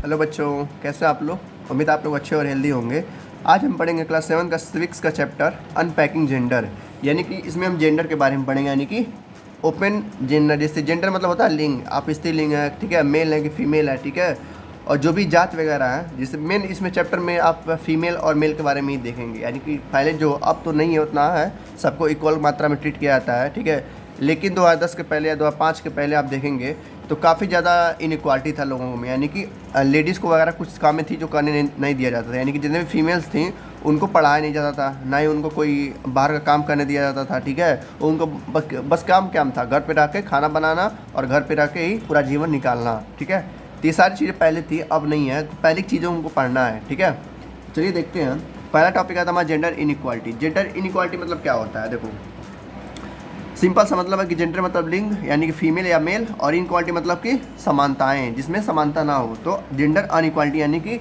Hello बच्चों, कैसे आप लोग। उम्मीद है आप लोग अच्छे और हेल्दी होंगे। आज हम पढ़ेंगे क्लास 7 का सिविक्स का चैप्टर अनपैकिंग जेंडर। यानी कि इसमें हम जेंडर के बारे में पढ़ेंगे, यानी कि ओपन जेंडर। जैसे जेंडर मतलब होता है लिंग, आप स्त्रीलिंग है, ठीक है, मेल है कि फीमेल है, ठीक है। और जो भी जात वगैरह है, जैसे मेन इसमें चैप्टर में आप फीमेल और मेल के बारे में ही देखेंगे। यानी कि पहले जो अब तो नहीं है उतना है, सबको इक्वल मात्रा में ट्रीट किया जाता है, ठीक है। लेकिन 2010 के पहले या 2005 के पहले आप देखेंगे तो काफ़ी ज़्यादा इनइक्वालिटी था लोगों में। यानी कि लेडीज़ को वगैरह कुछ कामें थी जो करने नहीं दिया जाता था। यानी कि जितने भी फीमेल्स थी उनको पढ़ाया नहीं जाता था, ना ही उनको कोई बाहर का काम करने दिया जाता था, ठीक है। उनको बस काम क्या था, घर पे रह के खाना बनाना और घर पे रह के ही पूरा जीवन निकालना, ठीक है। तो ये सारी चीज़ें पहले थी, अब नहीं है। तो पहली चीज़ों उनको पढ़ना है, ठीक है। चलिए देखते हैं। पहला टॉपिक आता है हमारा जेंडर इनइक्वालिटी। जेंडर इनइक्वालिटी मतलब क्या होता है, देखो सिंपल सा मतलब है कि जेंडर मतलब लिंग, यानी कि फीमेल या मेल, और इनक्वालिटी मतलब कि समानताएं जिसमें समानता ना हो। तो जेंडर अनइक्वालिटी यानी कि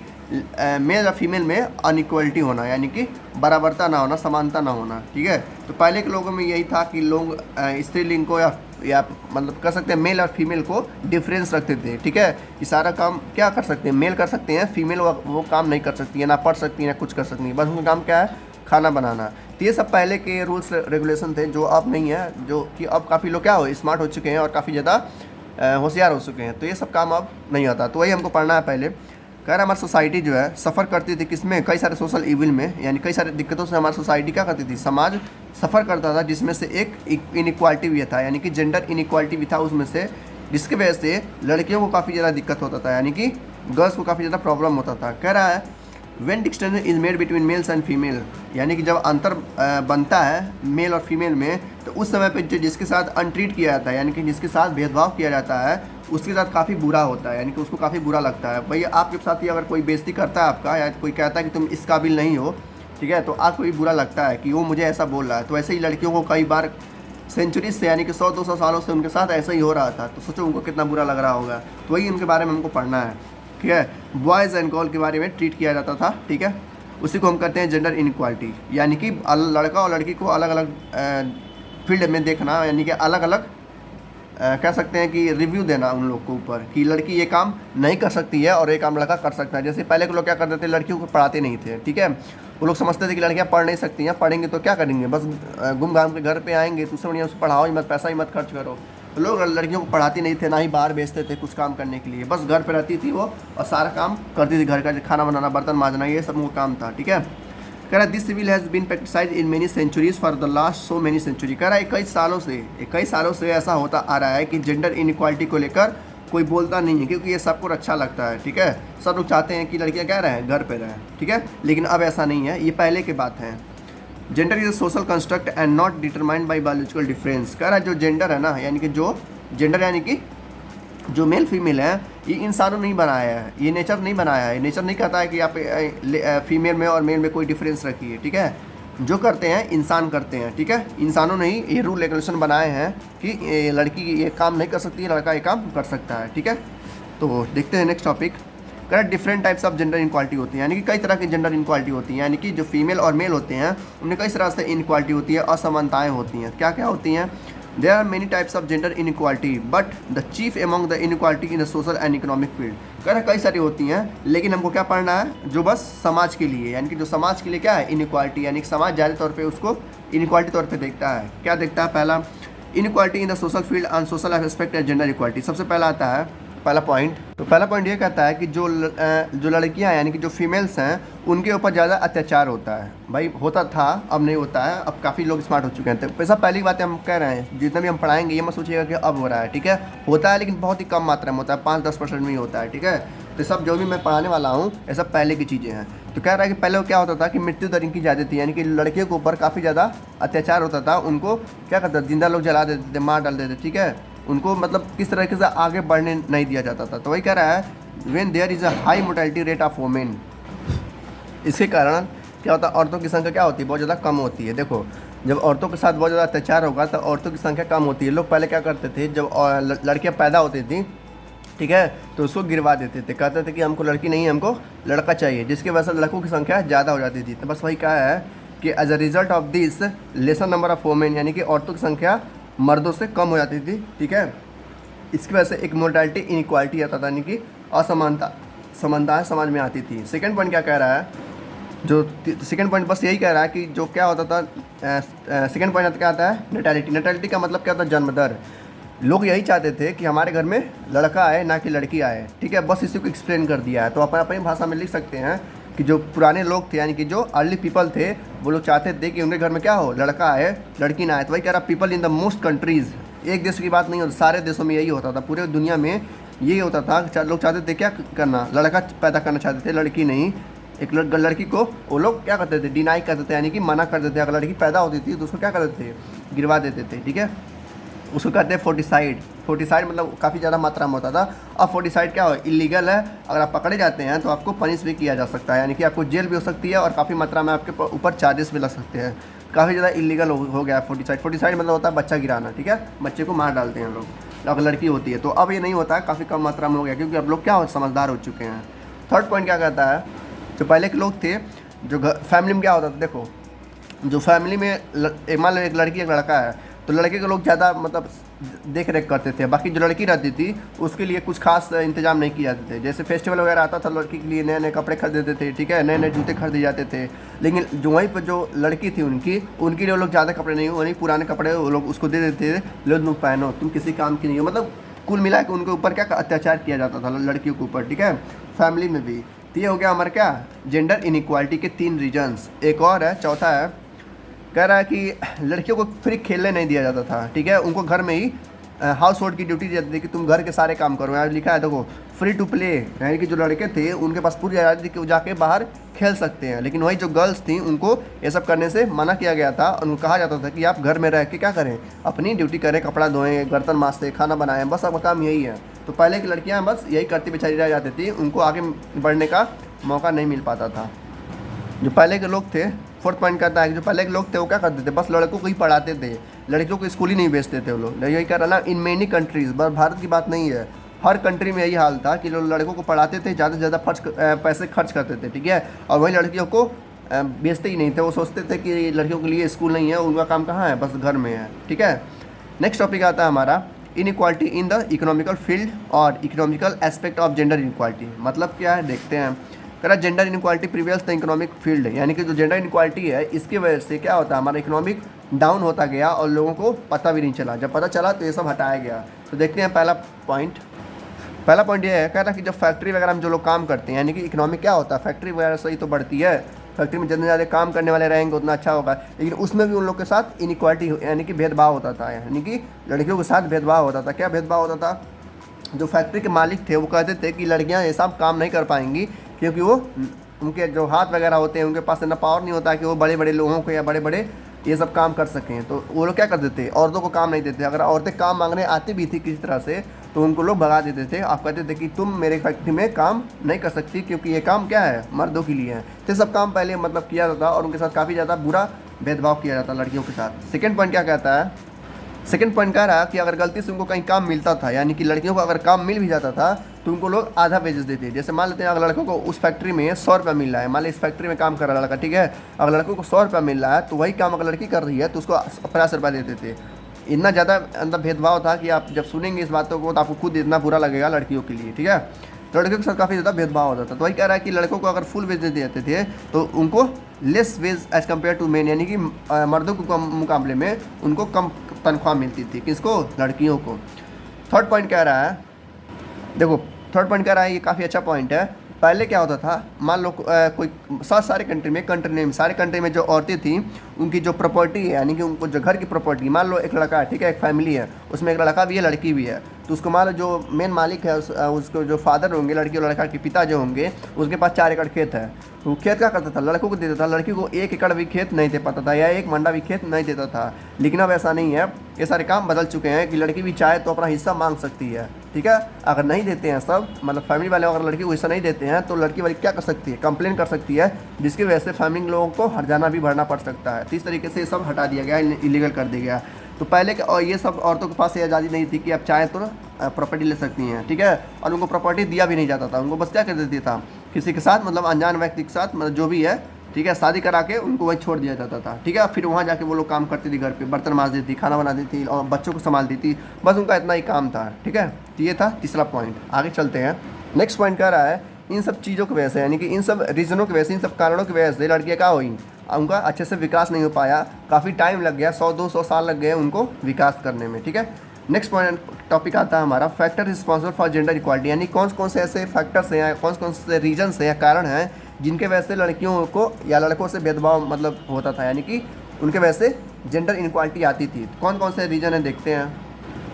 मेल या फीमेल में अनइक्वालिटी होना, यानी कि बराबरता ना होना, समानता ना होना, ठीक है। तो पहले के लोगों में यही था कि लोग स्त्रीलिंग को या मतलब कर सकते हैं मेल और फीमेल को डिफरेंस रखते थे, ठीक है। ये सारा काम क्या कर सकते हैं, मेल कर सकते हैं, फीमेल वो काम नहीं कर सकती है, ना पढ़ सकती है ना कुछ कर सकती है। बस उनका काम क्या है, खाना बनाना। तो ये सब पहले के रूल्स रेगुलेशन थे जो अब नहीं है, जो कि अब काफ़ी लोग क्या हो स्मार्ट हो चुके हैं और काफ़ी ज़्यादा होशियार हो चुके हैं। तो ये सब काम अब नहीं होता। तो वही हमको पढ़ना है। पहले कह रहा हमारी सोसाइटी जो है सफ़र करती थी किसमें, कई सारे सोशल इविल में, यानी कई सारी दिक्कतों से हमारी सोसाइटी क्या करती थी, समाज सफ़र करता था, जिसमें से एक इनइक्वालिटी भी था, यानी कि जेंडर इनइक्वालिटी भी था उसमें से, जिसकी वजह से लड़कियों को काफ़ी ज़्यादा दिक्कत होता था, यानी कि गर्ल्स को काफ़ी ज़्यादा प्रॉब्लम होता था। कह रहा है when distinction is made between mails and female, यानी कि जब अंतर बनता है मेल और फीमेल में, तो उस समय पे जिसके साथ अनट्रीट किया जाता है, यानी कि जिसके साथ भेदभाव किया जाता है, उसके साथ काफ़ी बुरा होता है, यानी कि उसको काफ़ी बुरा लगता है। भाई आपके साथ ही अगर कोई बेइज्जती करता है आपका, या कोई कहता है कि तुम इस काबिल नहीं हो, ठीक है, तो आपको भी बुरा लगता है कि वो मुझे ऐसा बोल रहा है। तो ऐसे ही लड़कियों को कई बार सेंचुरीज से, यानी कि 100-200 सालों से उनके साथ ऐसा ही हो रहा था। तो सोचो उनको कितना बुरा लग रहा होगा। तो वही उनके बारे में हमको पढ़ना है, ठीक है। बॉयज़ एंड गर्ल के बारे में ट्रीट किया जाता था, ठीक है। उसी को हम कहते हैं जेंडर इनइक्वालिटी, यानी कि लड़का और लड़की को अलग अलग फील्ड में देखना, यानी कि अलग अलग कह सकते हैं कि रिव्यू देना उन लोग के ऊपर कि लड़की ये काम नहीं कर सकती है और ये काम लड़का कर सकता है। जैसे पहले के लोग क्या करते थे, लड़कियों को पढ़ाते नहीं थे, ठीक है। वो लोग समझते थे कि लड़कियां पढ़ नहीं सकती हैं, पढ़ेंगे तो क्या करेंगे, बस घूम घाम के घर पे आएंगे, तो उससे बढ़िया उसको पढ़ाओ ही मत, पैसा ही मत खर्च करो। तो लोग लड़कियों को पढ़ाते नहीं थे, ना ही बाहर भेजते थे कुछ काम करने के लिए, बस घर पे रहती थी वो और सारा काम करती थी, घर का खाना बनाना, बर्तन मांजना, ये सब वो काम था, ठीक है। कह रहा है this civil has been practised in many centuries for the last so many century. कह रहा है 21 सालों से ऐसा होता आ रहा है कि जेंडर इनइक्वालिटी को लेकर कोई बोलता नहीं है, क्योंकि ये सबको अच्छा लगता है, ठीक है। सब लोग चाहते हैं कि लड़कियां क्या रहें, घर पे रहें, ठीक है। लेकिन अब ऐसा नहीं है, ये पहले की बात है। Gender is a social construct and not determined by biological difference. कह रहा है जो जेंडर है ना, यानी कि जो जेंडर यानी कि जो मेल फीमेल है, ये इंसानों ने नहीं बनाया है, ये नेचर नहीं बनाया है। नेचर नहीं कहता है कि आप फीमेल में और मेल में कोई डिफरेंस रखिए, ठीक है। जो करते हैं इंसान करते हैं, ठीक है। इंसानों ने ही ये रूल रेगुलेशन बनाए हैं कि लड़की ये काम नहीं कर सकती है, लड़का ये काम कर सकता है, ठीक है। तो देखते हैं next topic. Correct different types of gender inequality होती है, यानी कि कई तरह की जेंडर इनक्वालिटी होती है, यानी कि जो फीमेल और मेल होते हैं उनमें कई तरह से इनक्वालिटी होती है, असमानताएँ होती हैं। क्या क्या होती हैं, there are many types of gender inequality but the chief among the inequality in the social and economic field। कह रहा कई सारी होती हैं, लेकिन हमको क्या पढ़ना है, जो बस समाज के लिए, यानी कि जो समाज के लिए क्या है इनइक्वालिटी, यानी कि समाज ज़्यादा तौर पे उसको इनइक्वालिटी तौर पे देखता है। क्या देखता है, पहला inequality in the social field and social aspect and gender equality. सबसे पहला आता है पहला पॉइंट। तो पहला पॉइंट ये कहता है कि जो लड़कियां यानी कि जो फीमेल्स हैं उनके ऊपर ज़्यादा अत्याचार होता है। भाई होता था, अब नहीं होता है, अब काफ़ी लोग स्मार्ट हो चुके हैं। तो सब पहली बातें हम कह रहे हैं, जितना भी हम पढ़ाएंगे ये मत सोचिएगा कि अब हो रहा है, ठीक है। होता है लेकिन बहुत ही कम मात्रा में होता है, 5-10% में ही होता है, ठीक है। तो सब जो भी मैं पढ़ाने वाला हूँ ये सब पहले की चीज़ें हैं। तो कह रहा है कि पहले क्या होता था कि मृत्यु दर इनकी ज़्यादा थी, यानी कि लड़कियों के ऊपर काफ़ी ज़्यादा अत्याचार होता था। उनको क्या करता था, जिंदा लोग जला देते थे, मार डाल देते, ठीक है। उनको मतलब किस तरीके से आगे बढ़ने नहीं दिया जाता था। तो वही कह रहा है when there is a high mortality rate of women, इसके कारण क्या होता है, औरतों की संख्या क्या होती है, बहुत ज़्यादा कम होती है। देखो जब औरतों के साथ बहुत ज़्यादा अत्याचार होगा तो औरतों की संख्या कम होती है। लोग पहले क्या करते थे, जब लड़कियाँ पैदा होती थी, ठीक है, तो उसको गिरवा देते थे, कहते थे कि हमको लड़की नहीं, हमको लड़का चाहिए, जिसकी वजह से लड़कों की संख्या ज़्यादा हो जाती थी। तो बस वही कहा है कि as a result of this lesson number of women, यानी कि औरतों की संख्या मर्दों से कम हो जाती थी, ठीक है। इसकी वजह से एक मोर्टेलिटी इनइक्वालिटी आता था, यानी कि असमानता समानताएं समाज में आती थी। सेकंड पॉइंट क्या कह रहा है, जो सेकंड पॉइंट बस यही कह रहा है कि जो क्या होता था, सेकंड पॉइंट क्या आता है, नेटैलिटी। नेटैलिटी का मतलब क्या होता है, जन्म दर। लोग यही चाहते थे कि हमारे घर में लड़का आए ना कि लड़की आए, ठीक है, बस इसी को एक्सप्लेन कर दिया है। तो अपन अपनी भाषा में लिख सकते हैं कि जो पुराने लोग थे यानी कि जो अर्ली पीपल थे वो लोग चाहते थे कि उनके घर में क्या हो, लड़का आए लड़की ना आए। तो वही कह रहा, people in the most countries, एक देश की बात नहीं होती, सारे देशों में यही होता था, पूरे दुनिया में यही होता था। लोग चाहते थे क्या करना, लड़का पैदा करना चाहते थे, लड़की नहीं। एक लड़की को वो लोग क्या करते थे, डिनाई करते थे, यानी कि मना कर देते थे। अगर लड़की पैदा होती थी तो उसको क्या करते थे, गिरवा देते थे, ठीक है। उसको कहते हैं फोर्टिसाइड। फोर्टिसाइड मतलब काफ़ी ज़्यादा मात्रा में होता था। अब फोर्टिसाइड क्या हो, इलीगल है, अगर आप पकड़े जाते हैं तो आपको पनिश भी किया जा सकता है, यानी कि आपको जेल भी हो सकती है और काफ़ी मात्रा में आपके ऊपर चार्जेस भी लग सकते हैं। काफ़ी ज़्यादा इलीगल हो गया है फोर्टिसाइड। फोर्टिसाइड मतलब होता है बच्चा गिराना, ठीक है, बच्चे को मार डालते हैं लोग अगर लड़की होती है। तो अब ये नहीं होता है, काफ़ी कम मात्रा में हो गया, क्योंकि अब लोग क्या समझदार हो चुके हैं। थर्ड पॉइंट क्या कहता है, जो पहले के लोग थे, जो फैमिली में क्या होता था, देखो जो फैमिली में मान लो एक लड़की एक लड़का है तो लड़के के लोग ज़्यादा मतलब देख रेख करते थे, बाकी जो लड़की रहती थी उसके लिए कुछ खास इंतजाम नहीं किए जाते थे। जैसे फेस्टिवल वगैरह आता था, लड़की के लिए नए नए कपड़े खरीद देते थे, ठीक है, नए नए जूते खरीदे जाते थे। लेकिन जो वहीं पर जो लड़की थी उनके लिए वो लोग ज़्यादा कपड़े नहीं, वही पुराने कपड़े वो लोग उसको दे देते थे, लो तुम पहनो, तुम किसी काम की नहीं हो। मतलब कुल मिला के उनके ऊपर क्या अत्याचार किया जाता था लड़कियों के ऊपर, ठीक है, फैमिली में भी। तो ये हो गया हमारा क्या, जेंडर इनइक्वालिटी के 3 रीजन्स। एक और है, चौथा है, कह रहा है कि लड़कियों को फ्री खेलने नहीं दिया जाता था, ठीक है, उनको घर में ही हाउस होल्ड की ड्यूटी दी जाती थी कि तुम घर के सारे काम करो। यहाँ लिखा है देखो, फ्री टू प्ले, यानी कि जो लड़के थे उनके पास पूरी आज़ादी थी कि वो जाके बाहर खेल सकते हैं। लेकिन वही जो गर्ल्स थी उनको ये सब करने से मना किया गया था और उनको कहा जाता था कि आप घर में रह के क्या करें, अपनी ड्यूटी करें, कपड़ा धोएं, बर्तन मांजते, खाना बनाएं, बस आपका काम यही है। तो पहले की लड़कियाँ बस यही करती बेचारी रह जाती थी, उनको आगे बढ़ने का मौका नहीं मिल पाता था। जो पहले के लोग थे, फोर्थ पॉइंट कहता है कि जो पहले के लोग थे वो क्या करते थे, बस लड़कों को ही पढ़ाते थे, लड़कियों को स्कूल ही नहीं भेजते थे वो लोग। यही कह रहा ना, इन मेनी कंट्रीज़, बस भारत की बात नहीं है, हर कंट्री में यही हाल था कि लोग लड़कों को पढ़ाते थे, ज़्यादा से ज़्यादा पैसे खर्च करते थे, ठीक है, और वही लड़कियों को भेजते ही नहीं थे। वो सोचते थे कि लड़कियों के लिए स्कूल नहीं है, उनका काम कहाँ है, बस घर में है, ठीक है। नेक्स्ट टॉपिक आता है हमारा inequality in the economical field और economical aspect of gender inequality. मतलब क्या है, देखते हैं। कह gender inequality previous the economic field, यानी कि जो जेंडर इनइक्वालिटी है इसकी वजह से क्या होता है, हमारा इकोनॉमिक डाउन होता गया और लोगों को पता भी नहीं चला। जब पता चला तो ये सब हटाया गया। तो देखते हैं पहला पॉइंट ये है, कह रहा कि जब फैक्ट्री वगैरह में जो लोग काम करते हैं, यानी कि इकोनॉमिक क्या होता है, फैक्ट्री वगैरह से ही तो बढ़ती है, फैक्ट्री में जितने ज़्यादा काम करने वाले रहेंगे उतना अच्छा होगा। लेकिन उसमें भी उन लोग के साथ इनइक्वालिटी यानी कि भेदभाव होता था, यानी कि लड़कियों के साथ भेदभाव होता था। क्या भेदभाव होता था, जो फैक्ट्री के मालिक थे वो कहते थे कि लड़कियां ये सब काम नहीं कर पाएंगी, क्योंकि वो उनके जो हाथ वगैरह होते हैं उनके पास इतना पावर नहीं होता कि वो बड़े बड़े लोगों को या बड़े बड़े ये सब काम कर सकें। तो वो लोग क्या कर देते, औरतों को काम नहीं देते। अगर औरतें काम मांगने आती भी थी किसी तरह से तो उनको लोग भगा देते थे। आप कहते थे कि तुम मेरे फैक्ट्री में काम नहीं कर सकती, क्योंकि ये काम क्या है, मर्दों के लिए है। तो सब काम पहले मतलब किया जाता और उनके साथ काफ़ी ज़्यादा बुरा भेदभाव किया जाता लड़कियों के साथ। सेकेंड पॉइंट क्या कहता है, सेकंड पॉइंट कह रहा है कि अगर गलती से उनको कहीं काम मिलता था, यानी कि लड़कियों को अगर काम मिल भी जाता था तो उनको लोग आधा वेजेस देते। जैसे मान लेते हैं अगर लड़कों को उस फैक्ट्री में 100 रुपये मिल रहा है, मान ली इस फैक्ट्री में काम कर रहा है लड़का, ठीक है, अगर लड़कों को 100 रुपये मिल रहा है तो वही काम अगर लड़की कर रही है तो उसको 50 रुपये देते थे। इतना ज़्यादा अंदर भेदभाव था कि आप जब सुनेंगे इस बातों को तो आपको खुद इतना बुरा लगेगा लड़कियों के लिए, ठीक है। लड़कियों के साथ काफ़ी ज़्यादा भेदभाव होता था। तो वही कह रहा है कि लड़कों को अगर फुल वेज देते जाते थे तो उनको less wage as compare to men, यानी कि मर्दों के मुकाबले में उनको कम तनख्वाह मिलती थी। किसको, लड़कियों को। थर्ड पॉइंट कह रहा है, देखो थर्ड पॉइंट कह रहा है, ये काफ़ी अच्छा पॉइंट है। पहले क्या होता था, मान लो कोई सारे कंट्री में जो औरतें थीं उनकी जो प्रॉपर्टी है, यानी कि उनको जो घर की प्रॉपर्टी, मान लो एक लड़का है, ठीक है, एक फैमिली है, उसमें एक लड़का भी है लड़की भी है, तो उसको मान लो जो मेन मालिक है उसको जो फादर होंगे, लड़की और लड़का के पिता जो होंगे, उसके पास 4 एकड़ खेत है, तो खेत क्या करता था, लड़कों को देता था, लड़की को 1 एकड़ भी खेत नहीं दे पाता था या 1 मंडा भी खेत नहीं देता था। लेकिन अब ऐसा नहीं है, ये सारे काम बदल चुके हैं कि लड़की भी चाहे तो अपना हिस्सा मांग सकती है, ठीक है। अगर नहीं देते हैं सब, मतलब फैमिली वाले अगर लड़की को हिस्सा नहीं देते हैं तो लड़की वाली क्या कर सकती है, कंप्लेन कर सकती है, जिसकी वजह से फैमिली लोगों को हर्जाना भी भरना पड़ सकता है। तो इस तरीके से ये सब हटा दिया गया, इलीगल कर दिया गया। तो पहले के और ये सब औरतों के पास ये आज़ादी नहीं थी कि आप चाहें तो प्रॉपर्टी ले सकती हैं, ठीक है, और उनको प्रॉपर्टी दिया भी नहीं जाता था। उनको बस क्या कर देती था, किसी के साथ मतलब अनजान व्यक्ति के साथ, मतलब जो भी है, ठीक है, शादी करा के उनको वही छोड़ दिया जाता था, ठीक है। फिर वहाँ जाके वो लोग काम करती थी, घर पे बर्तन मांजती थी, खाना बनाती थी और बच्चों को संभालती थी, बस उनका इतना ही काम था, ठीक है। तो ये था तीसरा पॉइंट। आगे चलते हैं। नेक्स्ट पॉइंट कह रहा है इन सब चीज़ों की वजह से, यानी कि इन सब रीज़नों की वजह से, इन सब कारणों की वजह से लड़कियाँ क्या हुई, उनका अच्छे से विकास नहीं हो पाया, काफ़ी टाइम लग गया, 100-200 साल लग गए उनको विकास करने में। ठीक है, नेक्स्ट पॉइंट टॉपिक आता है हमारा factor responsible for gender equality, यानी कौन कौन से ऐसे फैक्टर्स हैं या कौन कौन से रीजन्स हैं या कारण हैं जिनके वजह से लड़कियों को या लड़कों से भेदभाव मतलब होता था, यानी कि उनके वजह से जेंडर इनक्वालिटी आती थी। कौन कौन से रीजन है देखते हैं।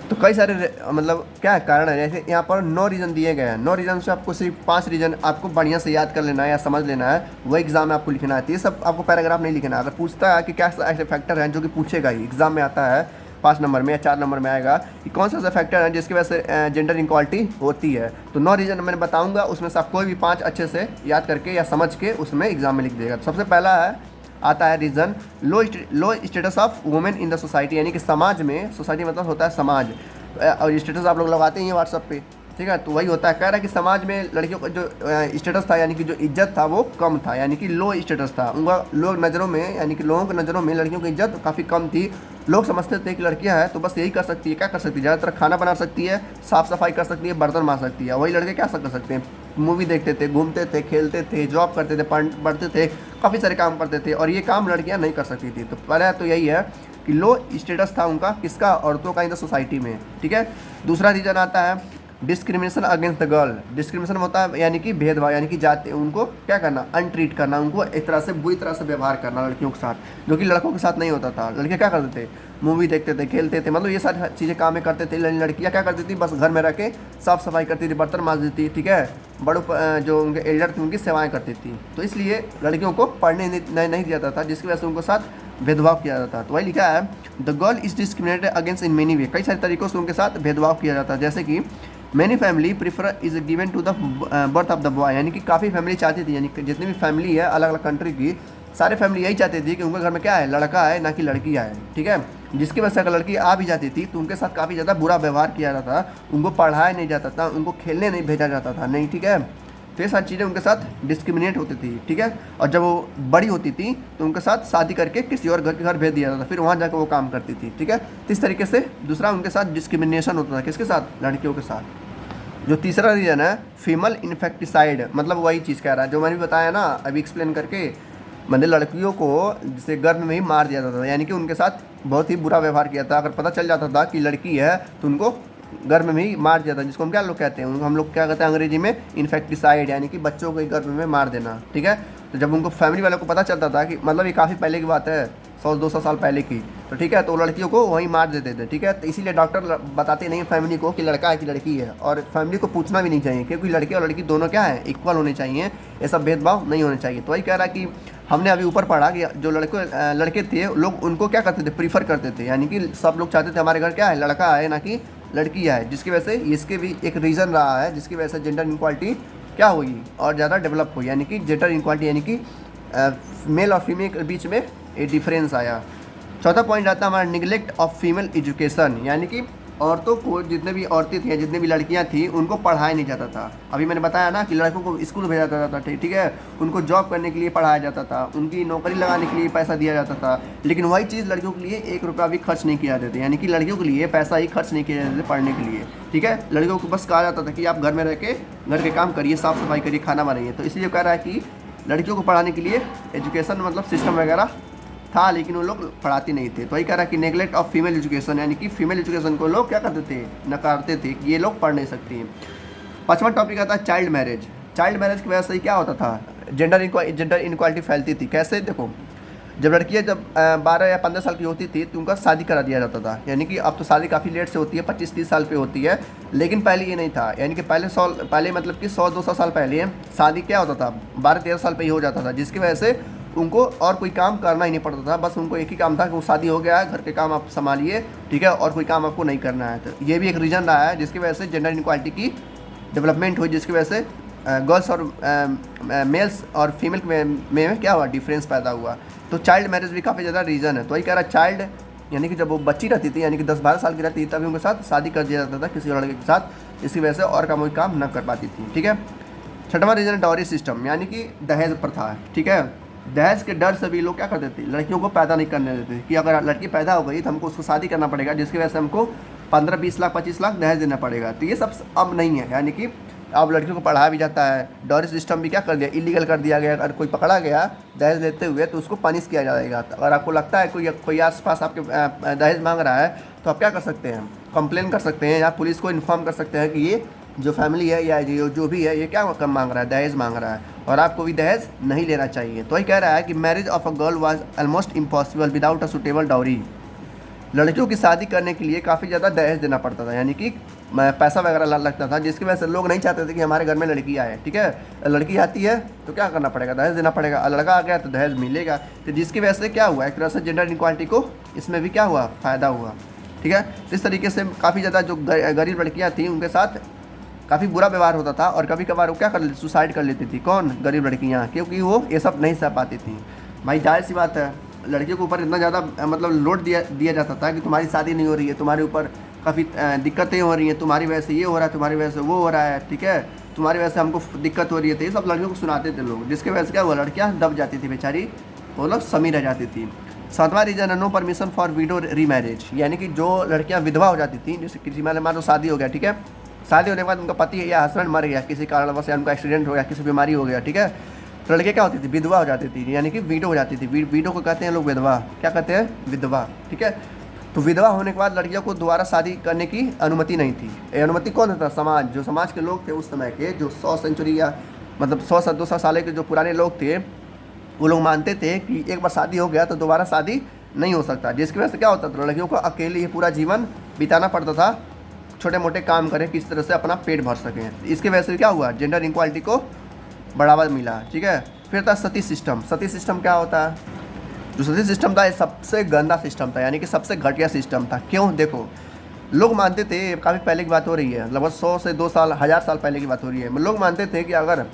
तो कई सारे मतलब क्या है कारण है, जैसे यहाँ पर 9 रीज़न दिए गए हैं। 9 रीज़न से आपको सिर्फ 5 रीज़न आपको बढ़िया से याद कर लेना है या समझ लेना है, वो एग्जाम में आपको लिखना है। ये सब आपको पैराग्राफ नहीं लिखना है। अगर पूछता है कि क्या ऐसे फैक्टर हैं जो कि पूछेगा ही एग्जाम में आता है 5 नंबर में या 4 नंबर में आएगा कि कौन सा ऐसा फैक्टर है जिसकी वजह से जेंडर इनक्वालिटी होती है, तो 9 रीज़न मैंने बताऊँगा, उसमें से आप कोई भी 5 अच्छे से याद करके या समझ के उसमें एग्जाम में लिख देगा। तो सबसे पहला आता है reason low status of women in the society, यानी कि समाज में, सोसाइटी मतलब होता है समाज, और स्टेटस आप लोग लगाते हैं व्हाट्सअप पे, ठीक है, तो वही होता है। कह रहा है कि समाज में लड़कियों का जो स्टेटस था, यानी कि जो इज्जत था वो कम था, यानी कि लो स्टेटस था उनका, लोग नज़रों में, यानी कि लोगों की नज़रों में लड़कियों की इज्जत काफ़ी कम थी। लोग समझते थे कि लड़कियां हैं तो बस यही कर सकती है, क्या कर सकती है, ज़्यादातर खाना बना सकती है, साफ़ सफाई कर सकती है, बर्तन मार सकती है। वही लड़के क्या कर सकते हैं, मूवी देखते थे, घूमते थे, खेलते थे, जॉब करते थे, पढ़ते थे, काफ़ी सारे काम करते थे, और ये काम लड़कियाँ नहीं कर सकती थी। तो पहला तो यही है कि लो स्टेटस था उनका, किसका, औरतों का इन द सोसाइटी में। ठीक है, दूसरा रीज़न आता है discrimination against the girl. Discrimination होता है यानी कि भेदभाव, यानी कि जाते उनको क्या करना, अनट्रीट करना, उनको एक तरह से बुरी तरह से व्यवहार करना लड़कियों के साथ, जो कि लड़कों के साथ नहीं होता था। लड़के क्या करते थे, मूवी देखते थे, खेलते थे, मतलब ये सारी चीज़ें काम करते थे। लड़कियाँ क्या करती थी, बस घर में रह के साफ़ सफाई करती थी, बर्तन मांजती थी, ठीक है, बड़ों जो उनके एल्डर थे उनकी सेवाएँ करती थी। तो इसलिए लड़कियों को पढ़ने नहीं दिया जाता था, जिसकी वजह से उनको साथ भेदभाव किया जाता है। तो वही लिखा है the girl is discriminated against in many वे, कई सारे तरीक़ों से उनके साथ भेदभाव किया जाता है। जैसे कि many family prefer is given to the birth of the boy, यानी कि काफ़ी फैमिली चाहती थी, यानी कि जितनी भी फैमिली है अलग अलग कंट्री की, सारे फैमिली यही चाहती थी कि उनके घर में क्या है, लड़का है, ना कि लड़की आए। ठीक है, जिसकी वजह से अगर लड़की आ भी जाती थी तो उनके साथ काफ़ी ज़्यादा बुरा व्यवहार किया जाता था, उनको पढ़ाया नहीं जाता था, उनको खेलने नहीं भेजा जाता था, नहीं, ठीक है। तो ये सारी चीज़ें उनके साथ डिस्क्रिमिनेट होती थी। ठीक है, और जब वो बड़ी होती थी तो उनके साथ शादी करके किसी और घर भेज दिया जाता था, फिर वहाँ जाकर वो काम करती थी। ठीक है, तो इस तरीके से दूसरा उनके साथ डिस्क्रिमिनेशन होता था, किसके साथ, लड़कियों के साथ। जो तीसरा रीज़न है फीमेल इन्फेक्टिसाइड, मतलब वही चीज़ कह रहा है जो मैंने भी बताया ना अभी एक्सप्लेन करके, मतलब लड़कियों को जैसे गर्भ में ही मार दिया जाता था, यानी कि उनके साथ बहुत ही बुरा व्यवहार किया था। अगर पता चल जाता था कि लड़की है तो उनको गर्भ में ही मार दिया था, जिसको हम क्या लोग कहते हैं, हम लोग क्या कहते हैं अंग्रेजी में, इन्फेक्टिसाइड, यानी कि बच्चों को गर्भ में मार देना। ठीक है, तो जब उनको फैमिली वालों को पता चलता था कि मतलब ये काफ़ी पहले की बात है, 100-200 साल पहले की, तो ठीक है, तो लड़कियों को वहीं मार देते थे। ठीक है, तो इसीलिए डॉक्टर बताते नहीं फैमिली को कि लड़का है कि लड़की है, और फैमिली को पूछना भी नहीं चाहिए, क्योंकि लड़के और लड़की दोनों क्या है, इक्वल होने चाहिए, ये सब भेदभाव नहीं होने चाहिए। तो वही कह रहा कि हमने अभी ऊपर पढ़ा कि जो लड़के थे लोग उनको क्या करते थे, प्रीफर करते थे, यानी कि सब लोग चाहते थे हमारे घर क्या है, लड़का है, ना कि लड़की है, जिसकी वजह से इसके भी एक रीज़न रहा है, जिसकी वजह से जेंडर इनक्वालिटी क्या हुई और ज़्यादा डेवलप हुई, यानी कि जेंडर इनक्वालिटी, यानी कि मेल और फीमेल के बीच में एक डिफरेंस आया। चौथा पॉइंट आता है हमारा निगलेक्ट ऑफ फीमेल एजुकेशन, यानी कि औरतों को, जितने भी औरतें थी, जितनी भी लड़कियां थी, उनको पढ़ाया नहीं जाता था। अभी मैंने बताया ना कि लड़कों को स्कूल भेजा जाता था, ठीक है, उनको जॉब करने के लिए पढ़ाया जाता था, उनकी नौकरी लगाने के लिए पैसा दिया जाता था, लेकिन वही चीज़ लड़कियों के लिए 1 रुपया भी खर्च नहीं किया जाते थे, यानी कि लड़कियों के लिए पैसा ही खर्च नहीं किया जाते थे पढ़ने के लिए। ठीक है, लड़कियों को बस कहा जाता था कि आप घर में रह के घर के काम करिए, साफ़ सफाई करिए, खाना बनाइए। तो इसलिए कह रहा है कि लड़कियों को पढ़ाने के लिए एजुकेशन मतलब सिस्टम वगैरह था, लेकिन वो लोग पढ़ाते नहीं थे। तो वही कह रहा है कि नेगलेक्ट ऑफ फीमेल एजुकेशन, यानी कि फीमेल एजुकेशन को लोग क्या करते थे, नकारते थे कि ये लोग पढ़ नहीं सकती हैं। 5वां टॉपिक आता है चाइल्ड मैरिज। चाइल्ड मैरिज की वजह से क्या होता था, जेंडर इनक्वालिटी फैलती थी। कैसे, देखो, जब लड़कियाँ 12 या 15 साल की होती थी तो उनका शादी करा दिया जाता था, यानी कि अब तो शादी काफ़ी लेट से होती है, 25-30 साल पे होती है, लेकिन पहले ये नहीं था, यानी कि पहले मतलब कि 100-200 साल पहले शादी क्या होता था, 12-13 साल पे ही हो जाता था, जिसकी वजह से उनको और कोई काम करना ही नहीं पड़ता था। बस उनको एक ही काम था कि वो शादी हो गया है, घर के काम आप संभालिए, ठीक है, और कोई काम आपको नहीं करना है। तो ये भी एक रीज़न रहा है जिसकी वजह से जेंडर इनक्वालिटी की डेवलपमेंट हुई, जिसकी वजह से गर्ल्स और मेल्स और फीमेल में क्या हुआ, डिफरेंस पैदा हुआ। तो चाइल्ड मैरिज भी काफ़ी ज़्यादा रीज़न है। तो वही कह रहा है चाइल्ड, यानी कि जब वो बच्ची रहती थी, यानी कि 10-12 साल की रहती थी, तभी उनके साथ शादी कर दिया जाता था किसी लड़के के साथ, इसी वजह से और कोई काम न कर पाती थी। ठीक है, 6वां रीज़न है डॉरी सिस्टम, यानी कि दहेज प्रथा। ठीक है, दहेज के डर से भी लोग क्या करते थे, लड़कियों को पैदा नहीं करने देते कि अगर लड़की पैदा हो गई तो हमको उसको शादी करना पड़ेगा, जिसकी वजह से हमको 15-20 लाख 25 लाख दहेज देना पड़ेगा। तो ये सब अब नहीं है, यानी कि अब लड़कियों को पढ़ाया भी जाता है। डॉरी सिस्टम भी क्या कर दिया, इलीगल कर दिया गया। अगर कोई पकड़ा गया दहेज लेते हुए तो उसको पनिश किया जाएगा। तो अगर आपको लगता है कोई आसपास आपके दहेज मांग रहा है तो आप क्या कर सकते हैं, कंप्लेन कर सकते हैं या पुलिस को इन्फॉर्म कर सकते हैं कि ये जो फैमिली है या जो भी है ये क्या कम मांग रहा है, दहेज मांग रहा है और आपको भी दहेज नहीं लेना चाहिए। तो ये कह रहा है कि marriage of a girl was almost impossible without a suitable dowry. लड़कियों की शादी करने के लिए काफ़ी ज़्यादा दहेज देना पड़ता था, यानी कि पैसा वगैरह लगता था, जिसकी वजह से लोग नहीं चाहते थे कि हमारे घर में लड़की आए। ठीक है, लड़की आती है तो क्या करना पड़ेगा, दहेज देना पड़ेगा। लड़का आ गया तो दहेज मिलेगा। तो जिसकी वजह से क्या हुआ, एक तरह से जेंडर इनक्वालिटी को इसमें भी क्या हुआ, फ़ायदा हुआ। ठीक है, इस तरीके से काफ़ी ज़्यादा जो गरीब लड़कियाँ थी उनके साथ काफ़ी बुरा व्यवहार होता था और कभी कभार वो क्या कर लेती, सुसाइड कर लेती थी। कौन, गरीब लड़कियाँ, क्योंकि वो ये सब नहीं सह पाती थी। भाई जाहिर सी बात है, लड़कियों के ऊपर इतना ज़्यादा मतलब लोड दिया जाता था कि तुम्हारी शादी नहीं हो रही है, तुम्हारे ऊपर काफ़ी दिक्कतें हो रही हैं, तुम्हारी वजह से ये हो रहा है, तुम्हारी वजह से वो हो रहा है। ठीक है, तुम्हारी वजह से हमको दिक्कत हो रही है। तो ये सब लड़कियों को सुनाते थे लोग, जिसकी वजह से क्या हुआ, लड़कियाँ दब जाती थी बेचारी, वो लोग समी रह जाती थी। 7वां reason, no permission for widow remarriage, यानी कि जो लड़कियाँ विधवा हो जाती थी, जैसे किसी मान लो शादी हो गया, ठीक है, शादी होने के बाद उनका पति या हस्बैंड मर गया किसी कारणवश, या उनका एक्सीडेंट हो गया, किसी बीमारी हो गया, ठीक है, तो लड़के क्या होती थी, विधवा हो जाती थी, यानी कि वीडो हो जाती थी। वीडो को कहते हैं लोग विधवा, क्या कहते हैं, विधवा। ठीक है, तो विधवा होने के बाद लड़कियों को दोबारा शादी करने की अनुमति नहीं थी। ये अनुमति कौन देता, समाज, जो समाज के लोग थे उस समय के, जो 100 सेंचुरी या मतलब 100-200 साल के जो पुराने लोग थे, वो लोग मानते थे कि एक बार शादी हो गया तो दोबारा शादी नहीं हो सकता। जिसकी वजह से क्या होता था, लड़कियों को अकेले ही पूरा जीवन बिताना पड़ता था, छोटे मोटे काम करें किस तरह से अपना पेट भर सकें। इसकी वजह से क्या हुआ, जेंडर इक्वालिटी को बढ़ावा मिला। ठीक है, फिर था सती सिस्टम। सती सिस्टम क्या होता है, जो सती सिस्टम था ये सबसे गंदा सिस्टम था, यानी कि सबसे घटिया सिस्टम था। क्यों, देखो लोग मानते थे, काफ़ी पहले की बात हो रही है, लगभग 100 से 2 साल 1000 साल पहले की बात हो रही है। लोग मानते थे कि अगर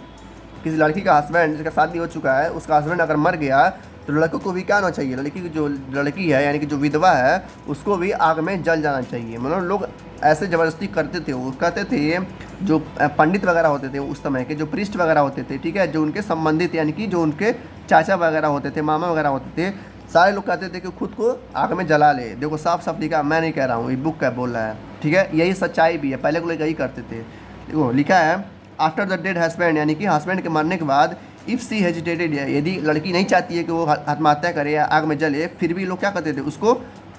किसी लड़की का हस्बैंड, जिसका शादी हो चुका है, उसका हस्बैंड अगर मर गया तो लड़कों को भी क्या होना चाहिए, लड़की की जो लड़की है यानी कि जो विधवा है उसको भी आग में जल जाना चाहिए। मतलब लोग ऐसे ज़बरदस्ती करते थे। वो कहते थे, जो पंडित वगैरह होते थे उस समय के, जो प्रीस्ट वगैरह होते थे, ठीक है, जो उनके संबंधित यानी कि जो उनके चाचा वगैरह होते थे, मामा वगैरह होते थे, सारे लोग कहते थे कि खुद को आग में जला ले। देखो साफ साफ लिखा, मैं नहीं कह रहा हूँ, ये बुक का बोल रहा है। ठीक है, यही सच्चाई भी है, पहले को लोग यही करते थे। देखो लिखा है, आफ्टर द डेड हस्बैंड, यानी कि हस्बैंड के मरने के बाद, इफ़ सी हेजिटेटेड, यदि लड़की नहीं चाहती है कि वो आत्महत्या करे या आग में जले, फिर भी लोग क्या करते थे, उसको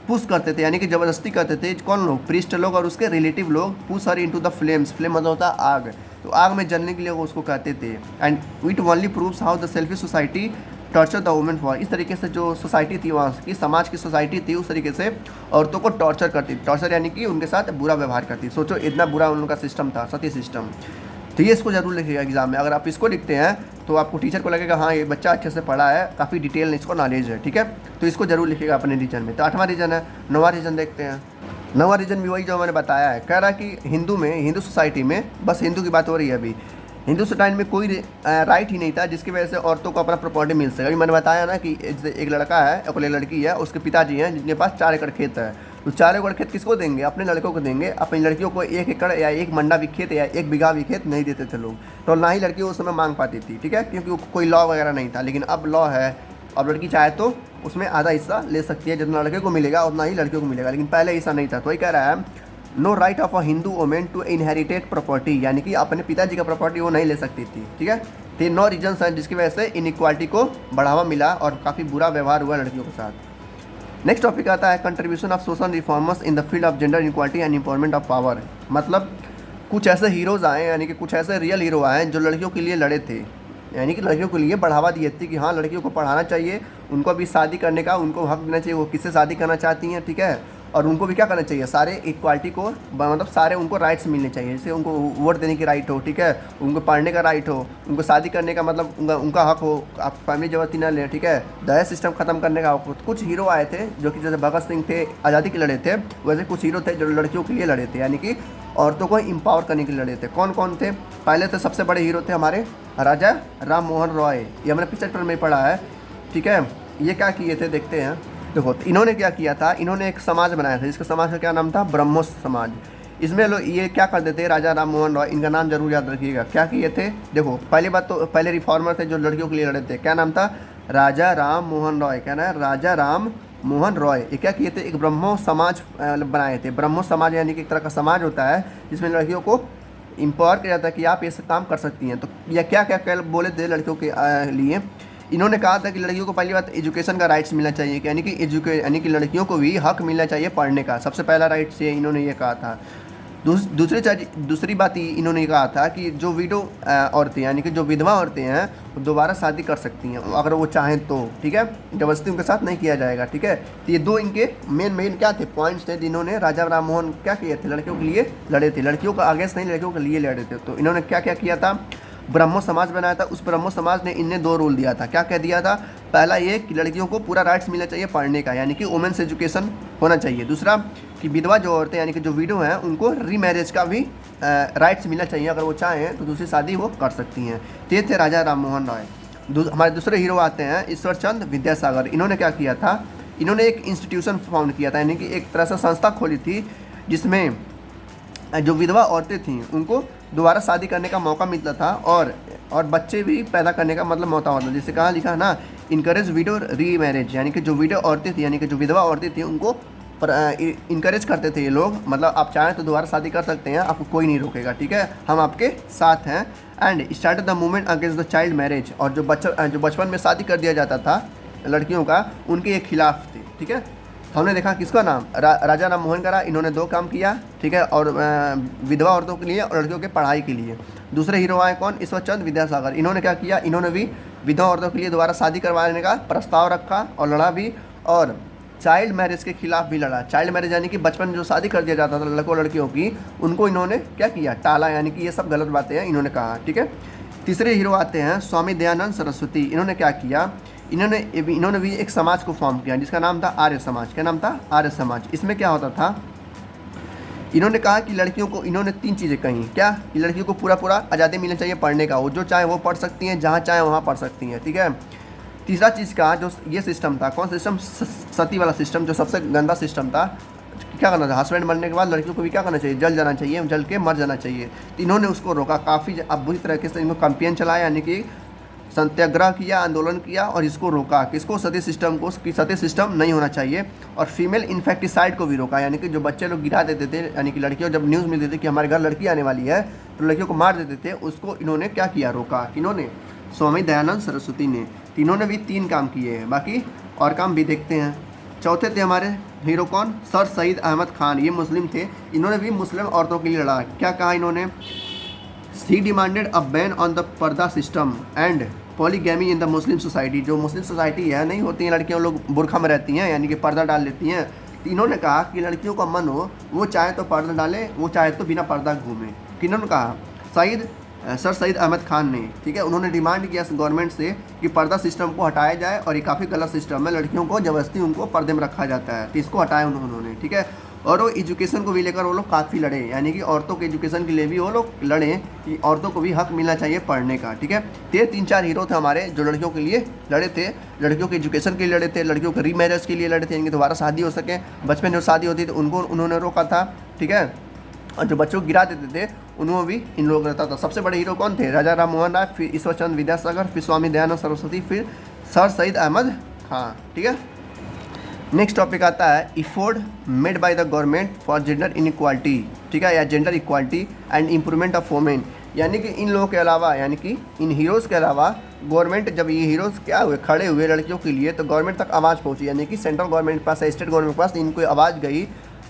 पुश करते थे, यानी कि ज़बरदस्ती करते थे। कौन लोग, प्रीस्ट लोग और उसके रिलेटिव लोग, push her into the flames. Flame मतलब होता है आग, तो आग में जलने के लिए वो उसको कहते थे। And it only proves how the selfish society torture the women for. इस तरीके से जो सोसाइटी थी वहाँ की, समाज की सोसाइटी थी, उस तरीके से औरतों को टॉर्चर करती। टॉर्चर यानी कि उनके साथ बुरा व्यवहार करती। सोचो इतना बुरा उन लोगों का सिस्टम था, सती सिस्टम। तो ये इसको जरूर लिखिएगा एग्जाम में। अगर आप इसको लिखते हैं तो आपको टीचर को लगेगा हाँ ये बच्चा अच्छे से पढ़ा है, काफ़ी डिटेल इसको नॉलेज है। ठीक है, तो इसको जरूर लिखिएगा अपने रीजन में। तो 8वां रीजन है। 9वां रीजन देखते हैं। 9वां रीजन भी वही जो मैंने बताया है। कह रहा है कि हिंदू सोसाइटी में, बस हिंदू की बात हो रही है अभी, हिंदू सोसाइटी में कोई राइट ही नहीं था जिसकी वजह से औरतों को अपना प्रॉपर्टी मिल सके। अभी मैंने बताया ना कि एक लड़का है, एक लड़की है, उसके पिताजी हैं जिनके पास 4 एकड़ खेत है, तो 4 एकड़ खेत किसको देंगे, अपने लड़कों को देंगे। अपनी लड़कियों को 1 एकड़ या 1 मंडा भी खेत या 1 बीघा भी खेत नहीं देते थे लोग। तो ना ही लड़की उस समय मांग पाती थी, ठीक है, क्योंकि कोई लॉ वगैरह नहीं था। लेकिन अब लॉ है, अब लड़की चाहे तो उसमें आधा हिस्सा ले सकती है, जितना लड़के को मिलेगा उतना ही लड़कियों को मिलेगा। लेकिन पहले ऐसा नहीं था। तो वही कह रहा है, no right of a Hindu women to inherited property, यानी कि अपने पिताजी का प्रॉपर्टी वो नहीं ले सकती थी। ठीक है, तो 9 रीजन्स हैं जिसकी वजह से इनइक्वालिटी को बढ़ावा मिला और काफ़ी बुरा व्यवहार हुआ लड़कियों के साथ। नेक्स्ट टॉपिक आता है contribution of social reformers in the field of gender equality and empowerment of power. मतलब कुछ ऐसे हीरोज़ आए, यानी कि कुछ ऐसे रियल हीरो आए जो लड़कियों के लिए लड़े थे, यानी कि लड़कियों के लिए बढ़ावा दिए थे कि हाँ लड़कियों को पढ़ाना चाहिए, उनको अभी शादी करने का उनको हक देना चाहिए, वो किससे शादी करना चाहती हैं। ठीक है, और उनको भी क्या करना चाहिए, सारे इक्वालिटी को मतलब सारे उनको राइट्स मिलने चाहिए। जैसे उनको वोट देने की राइट हो, ठीक है, उनको पढ़ने का राइट हो, उनको शादी करने का मतलब उनका हक हो, आप फैमिली जबरदस्ती ना लें। ठीक है, दहेज सिस्टम खत्म करने का हक हो। कुछ हीरो आए थे जो कि जैसे भगत सिंह थे, आज़ादी के लड़े थे, वैसे कुछ हीरो थे जो लड़कियों के लिए लड़े थे, यानी कि औरतों को एम्पावर करने के लिए लड़े थे। कौन कौन थे, पहले तो सबसे बड़े हीरो थे हमारे राजा राम मोहन रॉय। ये हमने पिक्चर टर्म में पढ़ा है। ठीक है, ये क्या किए थे देखते हैं। देखो तो इन्होंने क्या किया था, इन्होंने एक समाज बनाया था जिसका समाज का क्या नाम था, ब्रह्मोस समाज। इसमें लोग ये क्या करते थे, राजा राम मोहन रॉय, इनका नाम जरूर याद रखिएगा। क्या किए थे, देखो पहली बात तो पहले रिफॉर्मर थे जो लड़कियों के लिए लड़े थे। क्या नाम था, राजा राम मोहन रॉय। क्या नाम है, राजा राम मोहन रॉय। ये क्या किए थे, एक ब्रह्मो समाज बनाए थे। ब्रह्मो समाज यानी कि एक तरह का समाज होता है जिसमें लड़कियों को एम्पावर किया जाता है कि आप ये सब काम कर सकती हैं। तो या क्या क्या क्या बोले थे लड़कियों के लिए, इन्होंने कहा था कि लड़कियों को पहली बात एजुकेशन का राइट्स मिलना चाहिए, यानी कि लड़कियों को भी हक मिलना चाहिए पढ़ने का, सबसे पहला राइट्स ये इन्होंने ये कहा था। दूसरी बात इन्होंने कहा था कि जो विडो औरतें यानी कि जो विधवा औरतें हैं वो दोबारा शादी कर सकती हैं अगर वो चाहें तो, ठीक है, जबरदस्ती उनके साथ नहीं किया जाएगा, ठीक है। तो ये दो इनके मेन क्या थे, पॉइंट्स थे जिन्होंने राजा राम मोहन क्या किए थे, लड़कियों के लिए लड़े थे, लड़कियों का अगेंस्ट नहीं, लड़कियों के लिए लड़े थे। तो इन्होंने क्या क्या किया था, ब्रह्मो समाज बनाया था। उस ब्रह्मो समाज ने इन्हें 2 रूल दिया था। क्या कह दिया था, पहला ये कि लड़कियों को पूरा राइट्स मिलना चाहिए पढ़ने का, यानी कि वुमेन्स एजुकेशन होना चाहिए। दूसरा कि विधवा जो औरतें यानी कि जो विडो हैं उनको रीमैरिज का भी राइट्स मिलना चाहिए, अगर वो चाहें तो दूसरी शादी वो कर सकती हैं। तो ये थे राजा राम मोहन राय। हमारे दूसरे हीरो आते हैं ईश्वर चंद विद्यासागर। इन्होंने क्या किया था, इन्होंने एक इंस्टीट्यूशन फाउंड किया था, यानी कि एक तरह से संस्था खोली थी जिसमें जो विधवा औरतें थीं उनको दोबारा शादी करने का मौका मिलता था और बच्चे भी पैदा करने का मतलब मौका होता था। जैसे कहाँ लिखा ना, इनकरेज विडो री मैरिज, यानी कि जो विडो औरतें थी यानी कि जो विधवा औरतें थी उनको इनकरेज करते थे ये लोग, मतलब आप चाहें तो दोबारा शादी कर सकते हैं, आपको कोई नहीं रोकेगा, ठीक है, हम आपके साथ हैं। And started the movement against the child marriage, और जो बचपन में शादी कर दिया जाता था लड़कियों का, उनके खिलाफ थे, ठीक है। हमने देखा किसका नाम राजा राम मोहन का, इन्होंने 2 काम किया, ठीक है, और विधवा औरतों के लिए और लड़कियों के पढ़ाई के लिए। दूसरे हीरो आए कौन, ईश्वर चंद विद्यासागर। इन्होंने क्या किया, इन्होंने भी विधवा औरतों के लिए दोबारा शादी करवाने का प्रस्ताव रखा और लड़ा भी, और चाइल्ड मैरिज के खिलाफ भी लड़ा। चाइल्ड मैरिज यानी कि बचपन में जो शादी कर दिया जाता था लड़कों लड़कियों की, उनको इन्होंने क्या किया, टाला, यानी कि ये सब गलत बातें हैं इन्होंने कहा, ठीक है। तीसरे हीरो आते हैं स्वामी दयानंद सरस्वती। इन्होंने क्या किया, इन्होंने भी एक समाज को फॉर्म किया जिसका नाम था आर्य समाज। क्या नाम था, आर्य समाज। इसमें क्या होता था, इन्होंने कहा कि लड़कियों को, इन्होंने 3 चीज़ें कही, क्या कि लड़कियों को पूरा आज़ादी मिलनी चाहिए पढ़ने का, वो जो चाहे वो पढ़ सकती हैं, जहाँ चाहे वहाँ पढ़ सकती हैं, ठीक है। तीसरा चीज़ का जो ये सिस्टम था, कौन सिस्टम, सती वाला सिस्टम, जो सबसे गंदा सिस्टम था। क्या करना था, हस्बैंड मरने के बाद लड़कियों को भी क्या करना चाहिए, जल जाना चाहिए, जल के मर जाना चाहिए। तो इन्होंने उसको रोका, काफ़ी अब बुरी तरीके से इनको कैंपेन चलाया, यानी कि सत्याग्रह किया, आंदोलन किया और इसको रोका, किसको, सती सिस्टम को, कि सती सिस्टम नहीं होना चाहिए। और फीमेल इन्फेक्टिसाइड को भी रोका, यानी कि जो बच्चे लोग गिरा देते थे, यानी कि लड़कियों, जब न्यूज़ मिलती थी कि हमारे घर लड़की आने वाली है तो लड़कियों को मार देते थे, उसको इन्होंने क्या किया, रोका। इन्होंने स्वामी दयानंद सरस्वती ने। इन्होंने भी 3 काम किए हैं, बाकी और काम भी देखते हैं। चौथे थे हमारे हीरो कौन, सर सईद अहमद खान। ये मुस्लिम थे, इन्होंने भी मुस्लिम औरतों के लिए लड़ा। क्या कहा इन्होंने, he demanded a ban on the purdah system and polygamy in the Muslim society. जो मुस्लिम सोसाइटी है, नहीं होती हैं लड़कियां, लोग बुरखा में रहती हैं, यानी कि पर्दा डाल लेती हैं। इन्होंने कहा कि लड़कियों का मन हो, वो चाहे तो पर्दा डाले, वो चाहे तो बिना पर्दा घूमे। किन्होंने कहा, सर सईद अहमद खान ने, ठीक है। उन्होंने डिमांड किया गवर्नमेंट से कि पर्दा सिस्टम को हटाया जाए, और ये काफ़ी गलत सिस्टम है, लड़कियों को जबरदस्ती उनको पर्दे में रखा जाता है, तो इसको हटाया उन्होंने, ठीक है। और वो एजुकेशन को भी लेकर वो लोग काफ़ी लड़े, यानी कि औरतों के एजुकेशन के लिए भी वो लोग लड़े कि औरतों को भी हक मिलना चाहिए पढ़ने का, ठीक है। ये 3-4 हीरो थे हमारे जो लड़कियों के लिए लड़े थे, लड़कियों के एजुकेशन के लिए लड़े थे, लड़कियों के रीमैरिज के लिए लड़े थे, यानी कि दोबारा शादी हो सके, बचपन में जो शादी होती थी उनको उन्होंने रोका था, ठीक है। और जो बच्चों को गिरा देते थे उनको भी इन लोग रहता था। सबसे बड़े हीरो कौन थे, राजा राम मोहन राय, फिर ईश्वर चंद विद्यासागर, फिर स्वामी दयानंद सरस्वती, फिर सर सईद अहमद खान, ठीक है। नेक्स्ट टॉपिक आता है effort made by the government for gender inequality, ठीक है, या gender equality and improvement of women. यानी कि इन लोगों के अलावा, यानी कि इन हीरोज़ के अलावा गवर्नमेंट, जब ये हीरोज़ क्या हुए, खड़े हुए लड़कियों के लिए, तो गवर्नमेंट तक आवाज़ पहुंची, यानी कि सेंट्रल गवर्नमेंट के पास, स्टेट गवर्नमेंट के पास इनको आवाज़ गई।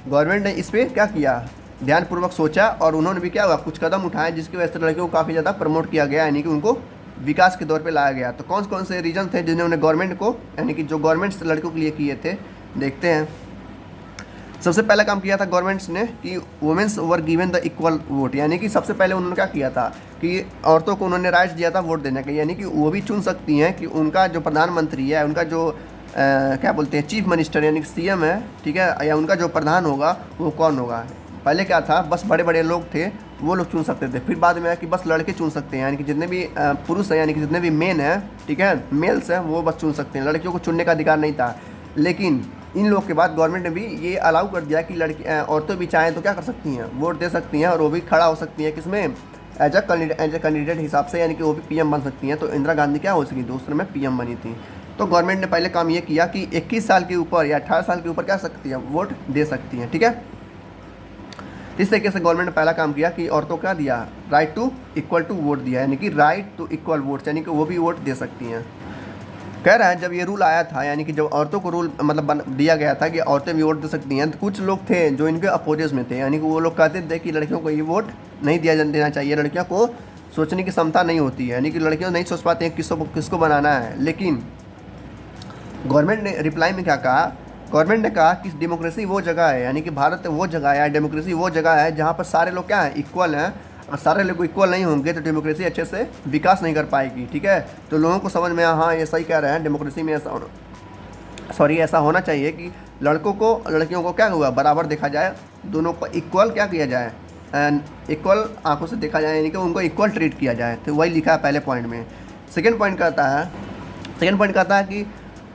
गवर्नमेंट ने इस पर क्या किया, ध्यानपूर्वक सोचा, और उन्होंने भी क्या हुआ, कुछ कदम उठाए, जिसकी वजह से लड़कियों को काफ़ी ज़्यादा प्रमोट किया गया, यानी कि उनको विकास के दौर पे लाया गया। तो कौन कौन से रीजन थे जिन्होंने गवर्नमेंट को, यानी कि जो गवर्नमेंट्स लड़कियों के लिए किए थे, देखते हैं। सबसे पहला काम किया था गवर्नमेंट्स ने कि women's were given the equal vote, यानी कि सबसे पहले उन्होंने क्या किया था कि औरतों को उन्होंने राइट्स दिया था वोट देने का, यानी कि वो भी चुन सकती हैं कि उनका जो प्रधानमंत्री है, उनका जो क्या बोलते हैं, चीफ मिनिस्टर यानी कि सीएम है, ठीक है, या उनका जो प्रधान होगा वो कौन होगा। पहले क्या था, बस बड़े बड़े लोग थे वो लोग चुन सकते थे, फिर बाद में आया कि बस लड़के चुन सकते हैं, यानी कि जितने भी पुरुष हैं, यानी कि जितने भी मेन हैं, ठीक है, मेल्स हैं, वो बस चुन सकते हैं, लड़कियों को चुनने का अधिकार नहीं था। लेकिन इन लोग के बाद गवर्नमेंट ने भी ये अलाउ कर दिया कि लड़की औरतें भी चाहें तो क्या कर सकती हैं, वोट दे सकती हैं, और वो भी खड़ा हो सकती हैं, किसमें, एज ए कैंडिडेट हिसाब से, यानी कि वो भी पीएम बन सकती हैं। तो इंदिरा गांधी क्या हो सकी, दूसरे में पीएम बनी थी। तो गवर्नमेंट ने पहले काम ये किया कि 21 साल के ऊपर या 18 साल के ऊपर क्या सकती है, वोट दे सकती हैं, ठीक है। तो इस तरीके से गवर्नमेंट ने पहला काम किया कि औरतों को क्या दिया, right to equal to vote दिया, यानी कि राइट टू इक्वल वोट, यानी कि वो भी वोट दे सकती हैं। कह रहा है जब ये रूल आया था, यानी कि जब औरतों को रूल मतलब दिया गया था कि औरतें भी वोट दे सकती हैं, तो कुछ लोग थे जो इनके अपोजेस में थे, यानी कि वो लोग कहते थे कि लड़कियों को ये वोट नहीं देना चाहिए, लड़कियों को सोचने की क्षमता नहीं होती है, यानी कि लड़कियां नहीं सोच पाती हैं किसको बनाना है। लेकिन गवर्नमेंट ने रिप्लाई में क्या कहा, गवर्नमेंट ने कहा कि डेमोक्रेसी वो जगह है, यानी कि भारत वो जगह है, डेमोक्रेसी वो जगह है जहाँ पर सारे लोग क्या हैं, इक्वल हैं, और सारे लोग इक्वल नहीं होंगे तो डेमोक्रेसी अच्छे से विकास नहीं कर पाएगी। ठीक है, तो लोगों को समझ में हाँ ये सही कह रहे हैं, डेमोक्रेसी में ऐसा होना चाहिए कि लड़कों को लड़कियों को क्या हुआ बराबर देखा जाए, दोनों को इक्वल क्या किया जाए, इक्वल आंखों से देखा जाए, यानी कि उनको इक्वल ट्रीट किया जाए। तो वही लिखा है पहले पॉइंट में। सेकेंड पॉइंट कहता है कि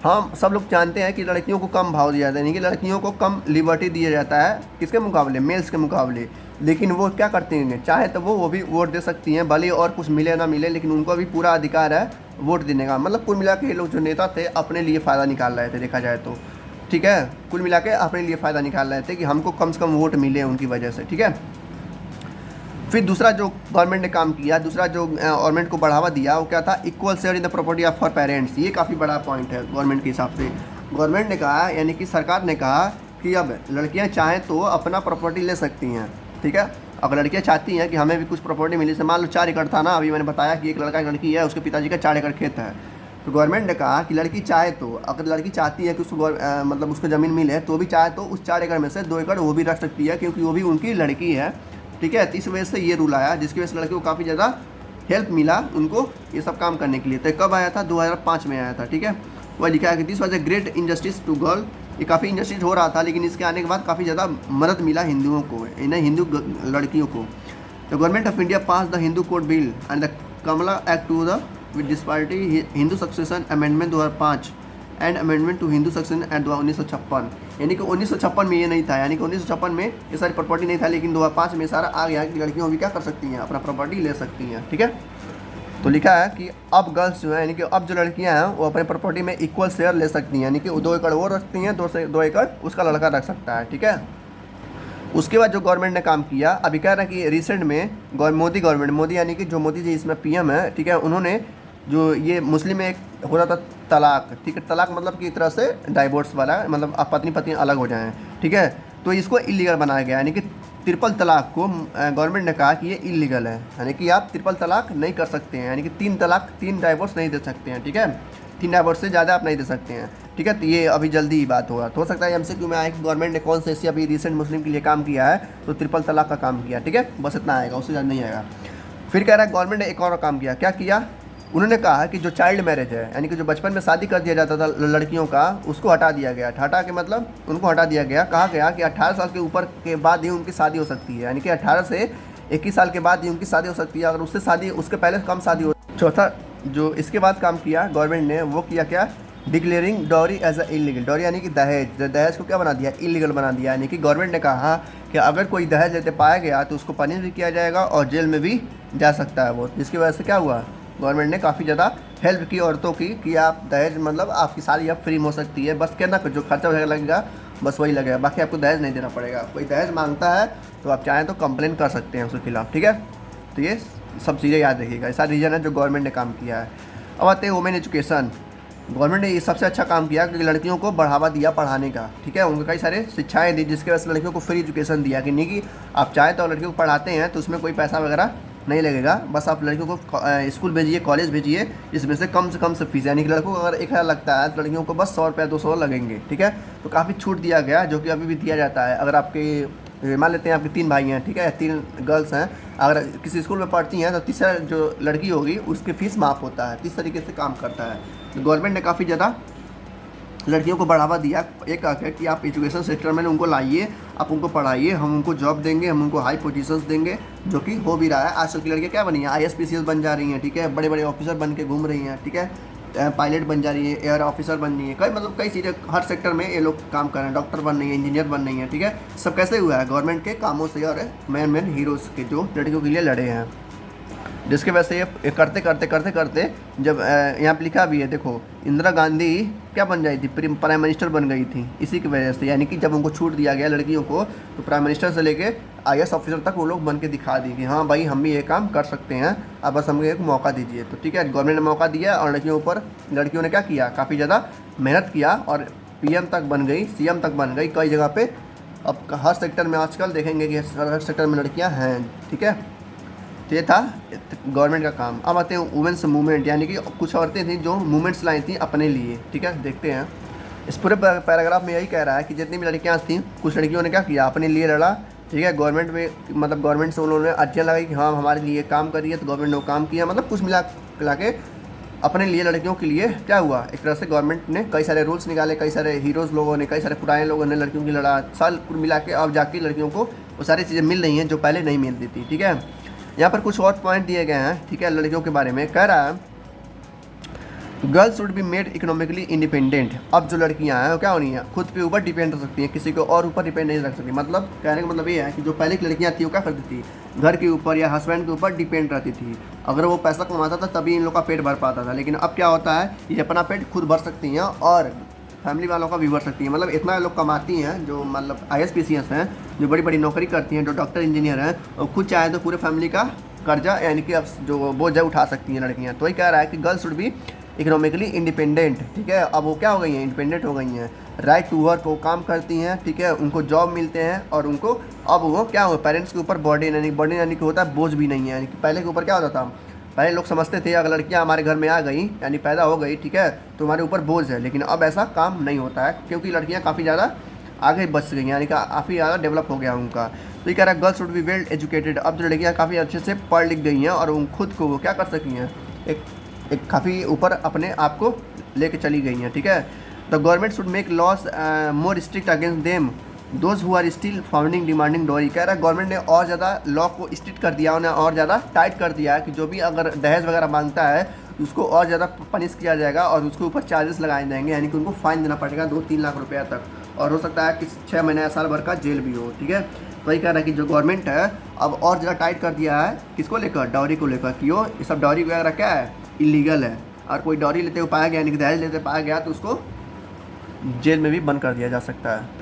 हम सब लोग जानते हैं कि लड़कियों को कम भाव दिया जाता है, यानी कि लड़कियों को कम लिबर्टी दिया जाता है, किसके मुकाबले, मेल्स के मुकाबले। लेकिन वो क्या करती हैं, चाहे तो वो भी वोट दे सकती हैं, भले और कुछ मिले ना मिले, लेकिन उनको भी पूरा अधिकार है वोट देने का। मतलब कुल मिला के ये लोग जो नेता थे अपने लिए फ़ायदा निकाल रहे थे, देखा जाए तो। ठीक है, कुल मिला के अपने लिए फ़ायदा निकाल रहे थे कि हमको कम से कम वोट मिले उनकी वजह से। ठीक है, फिर दूसरा जो गवर्नमेंट ने काम किया, दूसरा जो गवर्नमेंट को बढ़ावा दिया वो क्या था, equal share in the property of for parents. ये काफ़ी बड़ा पॉइंट है गवर्नमेंट के हिसाब से। गवर्नमेंट ने कहा, यानी कि सरकार ने कहा कि अब लड़कियां चाहें तो अपना प्रॉपर्टी ले सकती हैं। ठीक है, अगर लड़कियां चाहती हैं कि हमें भी कुछ प्रॉपर्टी मिली, से मान लो 4 एकड़ था ना, अभी मैंने बताया कि एक लड़का एक लड़की है, उसके पिताजी का 4 एकड़ खेत है, तो गवर्नमेंट ने कहा कि लड़की चाहे तो, अगर लड़की चाहती है कि उसको मतलब उसको ज़मीन मिले, तो भी चाहे तो उस 4 एकड़ में से 2 एकड़ वो भी रख सकती है, क्योंकि वो भी उनकी लड़की है। ठीक है, तो इस वजह से ये रूल आया, जिसकी वजह से लड़कियों को काफ़ी ज़्यादा हेल्प मिला उनको ये सब काम करने के लिए। तो कब आया था, 2005 में आया था। ठीक है, वह लिखा है कि this was a great injustice to girl. ये काफ़ी इंजस्टिस हो रहा था, लेकिन इसके आने के बाद काफ़ी ज़्यादा मदद मिला हिंदुओं को, इन्हें हिंदू लड़कियों को। तो government of India pass the Hindu code bill and the Kamala act to the with disparity Hindu succession amendment 2005 and amendment to Hindu succession and 1956। यानी कि 1956 में ये नहीं था, यानी कि 1956 में ये सारी प्रॉपर्टी नहीं था, लेकिन 2005 में सारा आ गया कि लड़कियां भी क्या कर सकती हैं, अपना प्रॉपर्टी ले सकती हैं। ठीक है, तो लिखा है कि अब गर्ल्स जो है, यानी कि अब जो लड़कियां हैं वो अपने प्रॉपर्टी में इक्वल शेयर ले सकती हैं, यानी कि 2 एकड़ वो रखती हैं, 2 एकड़ उसका लड़का रख सकता है। ठीक है, उसके बाद जो गवर्नमेंट ने काम किया, अभी कह रहा है कि रिसेंट में मोदी यानी कि जो मोदी जी इसमें पीएम है, ठीक है, उन्होंने जो ये मुस्लिम में एक होता था तलाक, ठीक है, तलाक मतलब कि एक तरह से डाइवोर्स वाला, मतलब आप पत्नी पत्नी अलग हो जाएं। ठीक है, तो इसको इलीगल बनाया गया, यानी कि ट्रिपल तलाक को गवर्नमेंट ने कहा कि ये इलीगल है, यानी कि आप ट्रिपल तलाक नहीं कर सकते हैं, यानी कि 3 डाइवोर्स नहीं दे सकते हैं। ठीक है, 3 डाइवोर्स से ज़्यादा आप नहीं दे सकते हैं। ठीक है, तो ये अभी जल्दी ही बात होगा, तो हो सकता है हमसे क्यों में आए कि गवर्नमेंट ने कौन से ऐसी अभी रिसेंट मुस्लिम के लिए काम किया है, तो ट्रिपल तलाक का काम किया। ठीक है, बस इतना आएगा, उससे ज़्यादा नहीं आएगा। फिर कह रहा है गवर्नमेंट ने एक और काम किया, क्या किया, उन्होंने कहा कि जो चाइल्ड मैरिज है, यानी कि जो बचपन में शादी कर दिया जाता था लड़कियों का, उसको हटा दिया गया। हटा के मतलब उनको हटा दिया गया, कहा गया कि 18 साल के ऊपर के बाद ही उनकी शादी हो सकती है, यानी कि 18 से 21 साल के बाद ही उनकी शादी हो सकती है, अगर उसके पहले कम शादी हो। चौथा जो इसके बाद काम किया गवर्नमेंट ने, वो किया क्या, declaring dowry as a illegal. Dowry यानी कि दहेज को क्या बना दिया, इलीगल बना दिया, यानी कि गवर्नमेंट ने कहा कि अगर कोई दहेज लेते पाया गया तो उसको पनिश भी किया जाएगा और जेल में भी जा सकता है वो। जिसकी वजह से क्या हुआ, गवर्नमेंट ने काफ़ी ज़्यादा हेल्प की औरतों की कि आप दहेज मतलब आपकी शादी अब फ्री हो सकती है, बस कहना जो खर्चा वगैरह लगेगा बस वही लगेगा, बाकी आपको दहेज नहीं देना पड़ेगा। कोई दहेज मांगता है तो आप चाहें तो कंप्लेन कर सकते हैं उसके खिलाफ। ठीक है, तो ये सब चीज़ें याद रखिएगा, ऐसा रीज़न है जो गवर्नमेंट ने काम किया है। अब आते हैं वुमेन एजुकेशन। गवर्नमेंट ने ये सबसे अच्छा काम किया कि लड़कियों को बढ़ावा दिया पढ़ाने का। ठीक है, उनको कई सारे शिक्षाएं दी, जिसकी वजह से लड़कियों को फ्री एजुकेशन दिया कि नहीं कि आप चाहें तो लड़कियों को पढ़ाते हैं तो उसमें कोई पैसा वगैरह नहीं लगेगा, बस आप लड़कियों को स्कूल भेजिए, कॉलेज भेजिए, इसमें से कम से फीस, यानी कि लड़कों को अगर 1000 लगता है तो लड़कियों को बस 100 रुपया 200 लगेंगे। ठीक है, तो काफ़ी छूट दिया गया, जो कि अभी भी दिया जाता है। अगर आपके मान लेते हैं आपके 3 भाई हैं, ठीक है, 3 गर्ल्स हैं, अगर किसी स्कूल में पढ़ती हैं तो तीसरा जो लड़की होगी उसकी फ़ीस माफ़ होता है। इस तरीके से काम करता है। तो गवर्नमेंट ने काफ़ी ज़्यादा लड़कियों को बढ़ावा दिया, एक आकर कि आप एजुकेशन सेक्टर में उनको लाइए, आप उनको पढ़ाइए, हम उनको जॉब देंगे, हम उनको हाई पोजीशंस देंगे, जो कि हो भी रहा है। आजकल की लड़कियाँ क्या बनी हैं, IAS PCS बन जा रही हैं। ठीक है, बड़े बड़े ऑफिसर बन के घूम रही हैं। ठीक है, पायलट बन जा रही है, एयर ऑफिसर बन रही है, कई चीज़ें हर सेक्टर में ये लोग काम कर रहे हैं, डॉक्टर बन रही है, इंजीनियर बन रही है। ठीक है, सब कैसे हुआ है, गवर्नमेंट के कामों से और मेन हीरोज़ के जो लड़कियों के लिए लड़े हैं। जिसकी वजह से ये करते करते करते करते जब यहाँ पे लिखा भी है देखो, इंदिरा गांधी क्या बन जाई थी, प्राइम मिनिस्टर बन गई थी इसी की वजह से। यानी कि जब उनको छूट दिया गया लड़कियों को, तो प्राइम मिनिस्टर से लेके IAS ऑफिसर तक वो लोग बन के दिखा दी कि हाँ भाई हम भी ये काम कर सकते हैं, अब बस हमें एक मौका दीजिए। तो ठीक है, गवर्नमेंट ने मौका दिया और लड़कियों ने क्या किया, काफ़ी ज़्यादा मेहनत किया और PM तक बन गई, CM तक बन गई कई जगह पे। अब हर सेक्टर में आजकल देखेंगे कि हर सेक्टर में लड़कियां हैं। ठीक है, तो ये था गवर्नमेंट का काम। अब आते हैं वुमेंस मूवमेंट, यानी कि कुछ औरतें थी जो मूवमेंट्स लाई थी अपने लिए। ठीक है, देखते हैं। इस पूरे पैराग्राफ में यही कह रहा है कि जितनी भी लड़कियां थी, कुछ लड़कियों ने क्या किया, अपने लिए लड़ा। ठीक है, गवर्नमेंट में मतलब गवर्नमेंट से उन्होंने अर्जियाँ लगाई कि हाँ हमारे लिए काम करिए, तो गवर्नमेंट ने वो काम किया। मतलब कुछ मिला के अपने लिए लड़कियों के लिए क्या हुआ, एक तरह से गवर्नमेंट ने कई सारे रूल्स निकाले, कई सारे हीरोज़ लोगों ने, कई सारे पुराने लोगों ने लड़कियों की लड़ा। साल मिला के अब जाके लड़कियों को वो सारी चीज़ें मिल रही हैं जो पहले नहीं मिलती थी। ठीक है, यहाँ पर कुछ और पॉइंट दिए गए हैं। ठीक है, लड़कियों के बारे में कह रहा है girls should be made economically independent. अब जो लड़कियाँ हैं वो क्या होनी है, खुद के ऊपर डिपेंड रह सकती हैं, किसी को और ऊपर डिपेंड नहीं रख सकती। मतलब कहने का मतलब ये है कि जो पहले की लड़कियाँ थी वो क्या करती थी, घर के ऊपर या हस्बैंड के ऊपर डिपेंड रहती थी। अगर वो पैसा कमाता था तभी इन लोग का पेट भर पाता था। लेकिन अब क्या होता है, ये अपना पेट खुद भर सकती हैं और फैमिली वालों का भी भर सकती हैं। मतलब इतना लोग कमाती हैं जो मतलब IAS PCS हैं, जो बड़ी बड़ी नौकरी करती हैं, जो डॉक्टर इंजीनियर हैं, और खुद चाहे तो पूरे फैमिली का कर्जा यानी कि अब जो बोझ उठा सकती हैं लड़कियाँ। तो वही कह रहा है कि girls should be economically independent. ठीक है, अब वो क्या हो गई हैं, इंडिपेंडेंट हो गई हैं, राइट टू वर्क, वो काम करती हैं। ठीक है, उनको जॉब मिलते हैं और उनको अब वो क्या हो, पेरेंट्स के ऊपर बर्डन यानी कि होता है बोझ भी नहीं है। यानी कि पहले के ऊपर क्या होता था, पहले लोग समझते थे अगर लड़कियां हमारे घर में आ गई यानी पैदा हो गई, ठीक है, तो हमारे ऊपर बोझ है। लेकिन अब ऐसा काम नहीं होता है क्योंकि लड़कियां काफ़ी ज़्यादा आगे बढ़ गई, यानी कि काफ़ी ज़्यादा डेवलप हो गया उनका। तो ये कह रहा है girls should be well educated. अब जो लड़कियाँ काफ़ी अच्छे से पढ़ लिख गई हैं और उन खुद को वो क्या कर सकी हैं, एक काफ़ी ऊपर अपने आप को लेके चली गई हैं। ठीक है, the government should make laws more strict against them those who are still founding demanding dowry. कह रहा है गवर्नमेंट ने और ज़्यादा लॉ को स्ट्रिक्ट कर दिया, उन्हें और ज़्यादा टाइट कर दिया है कि जो भी अगर दहेज वगैरह मांगता है उसको और ज़्यादा पनिश किया जाएगा और उसके ऊपर चार्जेस लगाए जाएंगे। यानी कि उनको फाइन देना पड़ेगा 2-3 लाख रुपया तक, और हो सकता है कि 6 महीने या साल भर का जेल भी हो। ठीक है, तो वही कह रहा है कि जो गवर्नमेंट है अब और ज़्यादा टाइट कर दिया है, किसको लेकर, डॉरी को लेकर, कि वो ये सब डॉरी वगैरह क्या है, इलीगल है। और कोई डॉरी लेते हुए पाया गया यानी कि दहेज लेते पाया गया तो उसको जेल में भी बंद कर दिया जा सकता है।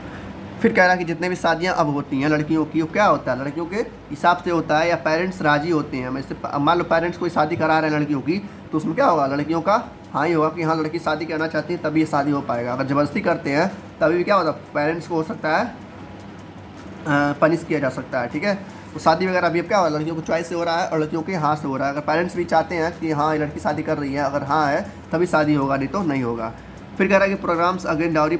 फिर कह रहा है कि जितने भी शादियां अब होती हैं लड़कियों की, वो क्या होता है, लड़कियों के हिसाब से होता है या पेरेंट्स राजी होते हैं। जैसे मान लो पेरेंट्स कोई शादी करा रहे हैं लड़कियों की, तो उसमें क्या होगा, लड़कियों का हाँ ही होगा कि हाँ लड़की शादी करना चाहती है तभी ये शादी हो पाएगा। अगर ज़बरदस्ती करते हैं तभी भी क्या होता है, पेरेंट्स को हो सकता है पनिश किया जा सकता है। ठीक है, तो शादी वगैरह अभी अब क्या हो रहा है, लड़कियों को चॉइस से हो रहा है और लड़कियों के हाँ से हो रहा है। अगर पेरेंट्स भी चाहते हैं कि हाँ ये लड़की शादी कर रही है, अगर हाँ है तभी शादी होगा, नहीं तो नहीं होगा। फिर कह रहा है कि programmes again dowry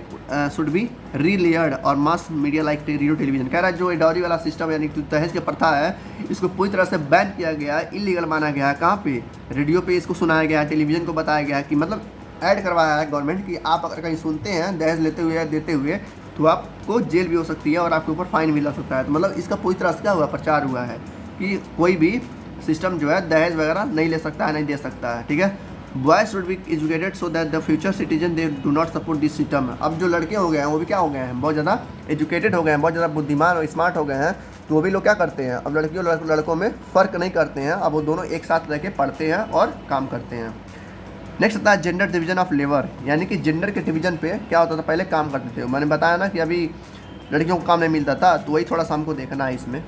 should be relayed और mass media like radio television. कह रहा है जो डाउरी वाला सिस्टम यानी कि दहेज की प्रथा है, इसको पूरी तरह से बैन किया गया है, इलीगल माना गया है। कहाँ पे, रेडियो पे इसको सुनाया गया है, टेलीविजन को बताया गया है कि मतलब ऐड करवाया है गवर्नमेंट कि आप अगर कहीं सुनते हैं दहेज लेते हुए या देते हुए तो आपको जेल भी हो सकती है और आपके ऊपर फाइन भी लग सकता है। तो मतलब इसका पूरी तरह से क्या हुआ, प्रचार हुआ है कि कोई भी सिस्टम जो है दहेज वगैरह नहीं ले सकता है, नहीं दे सकता है। ठीक है, boys should be educated so that the future citizen they do not support this system. अब जो लड़के हो गए हैं वो भी क्या हो गए हैं, बहुत ज़्यादा एजुकेटेड हो गए हैं, बहुत ज़्यादा बुद्धिमान और स्मार्ट हो गए हैं। तो वो भी लोग क्या करते हैं, अब लड़कियों लड़कों में फ़र्क नहीं करते हैं, अब वो दोनों एक साथ रह के पढ़ते हैं और काम करते हैं। नेक्स्ट आता है जेंडर डिवीजन ऑफ लेबर, यानी कि जेंडर के डिवीजन पे क्या होता था, पहले काम करते थे। मैंने बताया ना कि अभी लड़कियों को काम नहीं मिलता था, तो वही थोड़ा सा हमको देखना है इसमें।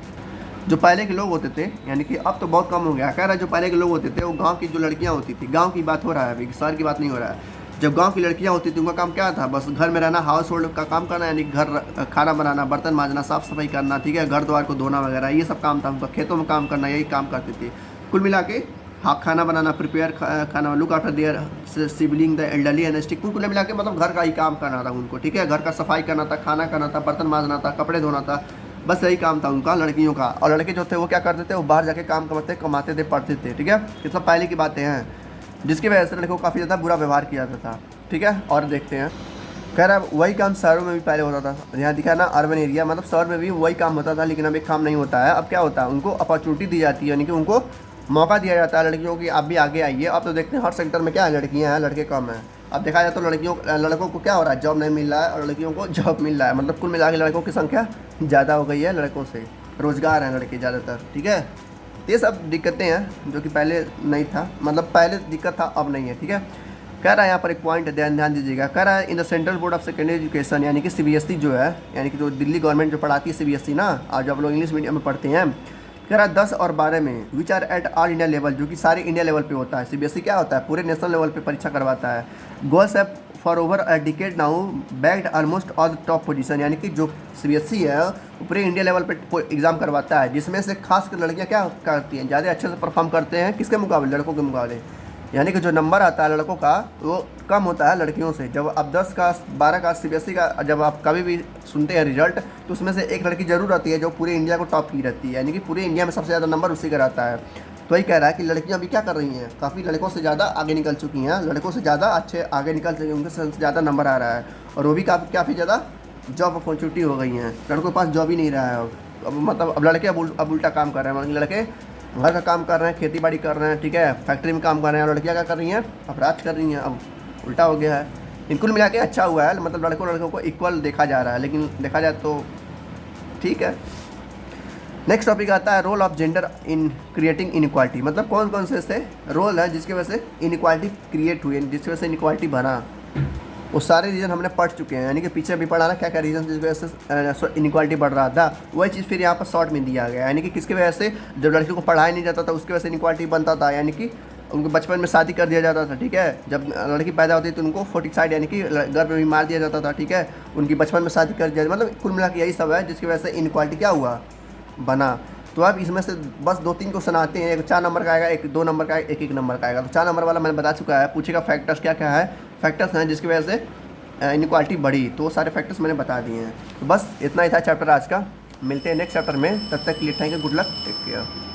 जो पहले के लोग होते थे, यानी कि अब तो बहुत कम हो गया, कह रहा है जो पहले के लोग होते थे वो गांव की जो लड़कियां होती थी, गांव की बात हो रहा है अभी, शहर की बात नहीं हो रहा है। जब गांव की लड़कियां होती थी उनका काम क्या था, बस घर में रहना, हाउस होल्ड का काम करना, यानी घर खाना बनाना, बर्तन मांजना, साफ़ सफाई करना, ठीक है, घर द्वार को धोना वगैरह, ये सब काम था उनका, खेतों में काम करना, यही काम करते थे। कुल मिला के हाँ, खाना बनाना, प्रिपेयर खाना, look after their sibling the elderly and stick, कुल मिला के मतलब घर का ही काम करना था उनको। ठीक है, घर का सफाई करना था, खाना करना था, बर्तन मांजना था, कपड़े धोना था, बस यही काम था उनका लड़कियों का। और लड़के जो थे वो क्या करते थे, वो बाहर जाके काम कमाते थे, पढ़ते थे। ठीक है, ये सब पहले की बातें हैं, जिसकी वजह से लड़कों को काफ़ी ज़्यादा बुरा व्यवहार किया जाता था। ठीक है, और देखते हैं, कह रहा है वही काम शहरों में भी पहले होता था। यहाँ दिखा ना अर्बन एरिया, मतलब शहर में भी वही काम होता था, लेकिन अब एक काम नहीं होता है। अब क्या होता है, उनको अपॉर्चुनिटी दी जाती है, यानी कि उनको मौका दिया जाता है लड़कियों की, आप भी आगे आइए। अब तो देखते हैं हर सेक्टर में क्या है, लड़कियाँ हैं, लड़के कम हैं। अब देखा जाए तो लड़कों को क्या हो रहा है, जॉब नहीं मिल रहा है और लड़कियों को जॉब मिल रहा है। मतलब कुल मिला के लड़कों की संख्या ज़्यादा हो गई है लड़कों से, रोज़गार हैं लड़के ज़्यादातर। ठीक है, ये सब दिक्कतें हैं जो कि पहले नहीं था, मतलब पहले दिक्कत था अब नहीं है, ठीक है। कह रहा है यहाँ पर एक पॉइंट ध्यान दीजिएगा, कह रहा है in the central board of secondary education, यानी कि सीबीएसई जो है, यानी कि जो दिल्ली गवर्नमेंट जो पढ़ाती है सीबीएसई ना, और जो आप लोग इंग्लिश मीडियम में पढ़ते हैं, कह रहा है 10 और 12 में which are at all India level, जो कि सारे इंडिया लेवल पे होता है। सीबीएसई क्या होता है, पूरे नेशनल लेवल पे परीक्षा करवाता है। Goals have for over a decade now bagged almost all the top position, यानी कि जो सीबीएसई है वो पूरे इंडिया लेवल पे एग्जाम करवाता है, जिसमें से खासकर लड़कियाँ क्या करती हैं, ज़्यादा अच्छे से परफॉर्म करते हैं किसके मुकाबले, लड़कों के मुकाबले। यानी कि जो नंबर आता है लड़कों का वो कम होता है लड़कियों से। जब अब 10 का 12 का सीबीएसई का जब आप कभी भी सुनते हैं रिजल्ट, तो उसमें से एक लड़की जरूर आती है जो पूरे इंडिया को टॉप की रहती है, यानी कि पूरे इंडिया में सबसे ज़्यादा नंबर उसी का रहता है। तो वही कह रहा है कि लड़कियां अभी क्या कर रही हैं, काफ़ी लड़कों से ज़्यादा आगे निकल चुकी हैं, लड़कों से ज़्यादा अच्छे आगे निकल चुकी हैं, उनके से ज़्यादा नंबर आ रहा है, और वो भी काफ़ी ज़्यादा जॉब अपॉर्चुनिटी हो गई हैं। लड़कों के पास जॉब ही नहीं रहा है अब, मतलब अब लड़के अब उल्टा काम कर रहे हैं, मतलब लड़के घर का काम कर रहे हैं, खेती बाड़ी कर रहे हैं, ठीक है, फैक्ट्री में काम कर रहे हैं, और लड़कियाँ क्या कर रही हैं, अपराध कर रही हैं। अब उल्टा हो गया है। कुल मिला के अच्छा हुआ है, मतलब लड़कों को इक्वल देखा जा रहा है, लेकिन देखा जाए तो ठीक है। नेक्स्ट टॉपिक आता है role of gender in creating inequality, मतलब कौन कौन से ऐसे रोल है जिसकी वजह से इनइक्वालिटी क्रिएट हुई, जिसकी वजह से इनइक्वालिटी बना, वो सारे रीज़न हमने पढ़ चुके हैं, यानी कि पीछे भी पढ़ा ना क्या क्या रीज़न जिसकी वजह से इनइक्वालिटी बढ़ रहा था, वही चीज़ फिर यहाँ पर शॉर्ट में दिया गया, यानी कि किसकी वजह से, जब लड़कियों को पढ़ाया नहीं जाता था उसकी वजह से इनइक्वालिटी बनता था, यानी कि उनको बचपन में शादी कर दिया जाता था, ठीक है, जब लड़की पैदा होती तो उनको फोर्टिसाइड यानी कि गर्भ में भी मार दिया जाता था, ठीक है, उनकी बचपन में शादी कर दिया, मतलब कुल मिला के यही सब है जिसकी वजह से इनइक्वालिटी क्या हुआ, बना। तो अब इसमें से बस 2-3 क्वेश्चन आते हैं, एक 4 नंबर का आएगा, एक 2 नंबर का, एक 1 नंबर का आएगा। तो 4 नंबर वाला मैंने बता चुका है, पूछेगा फैक्टर्स क्या क्या है, फैक्टर्स हैं जिसकी वजह से इनइक्वालिटी बढ़ी, तो वो सारे फैक्टर्स मैंने बता दिए हैं। तो बस इतना ही था चैप्टर आज का, मिलते हैं नेक्स्ट चैप्टर में, तब तक के लिए thank you, good luck, take care.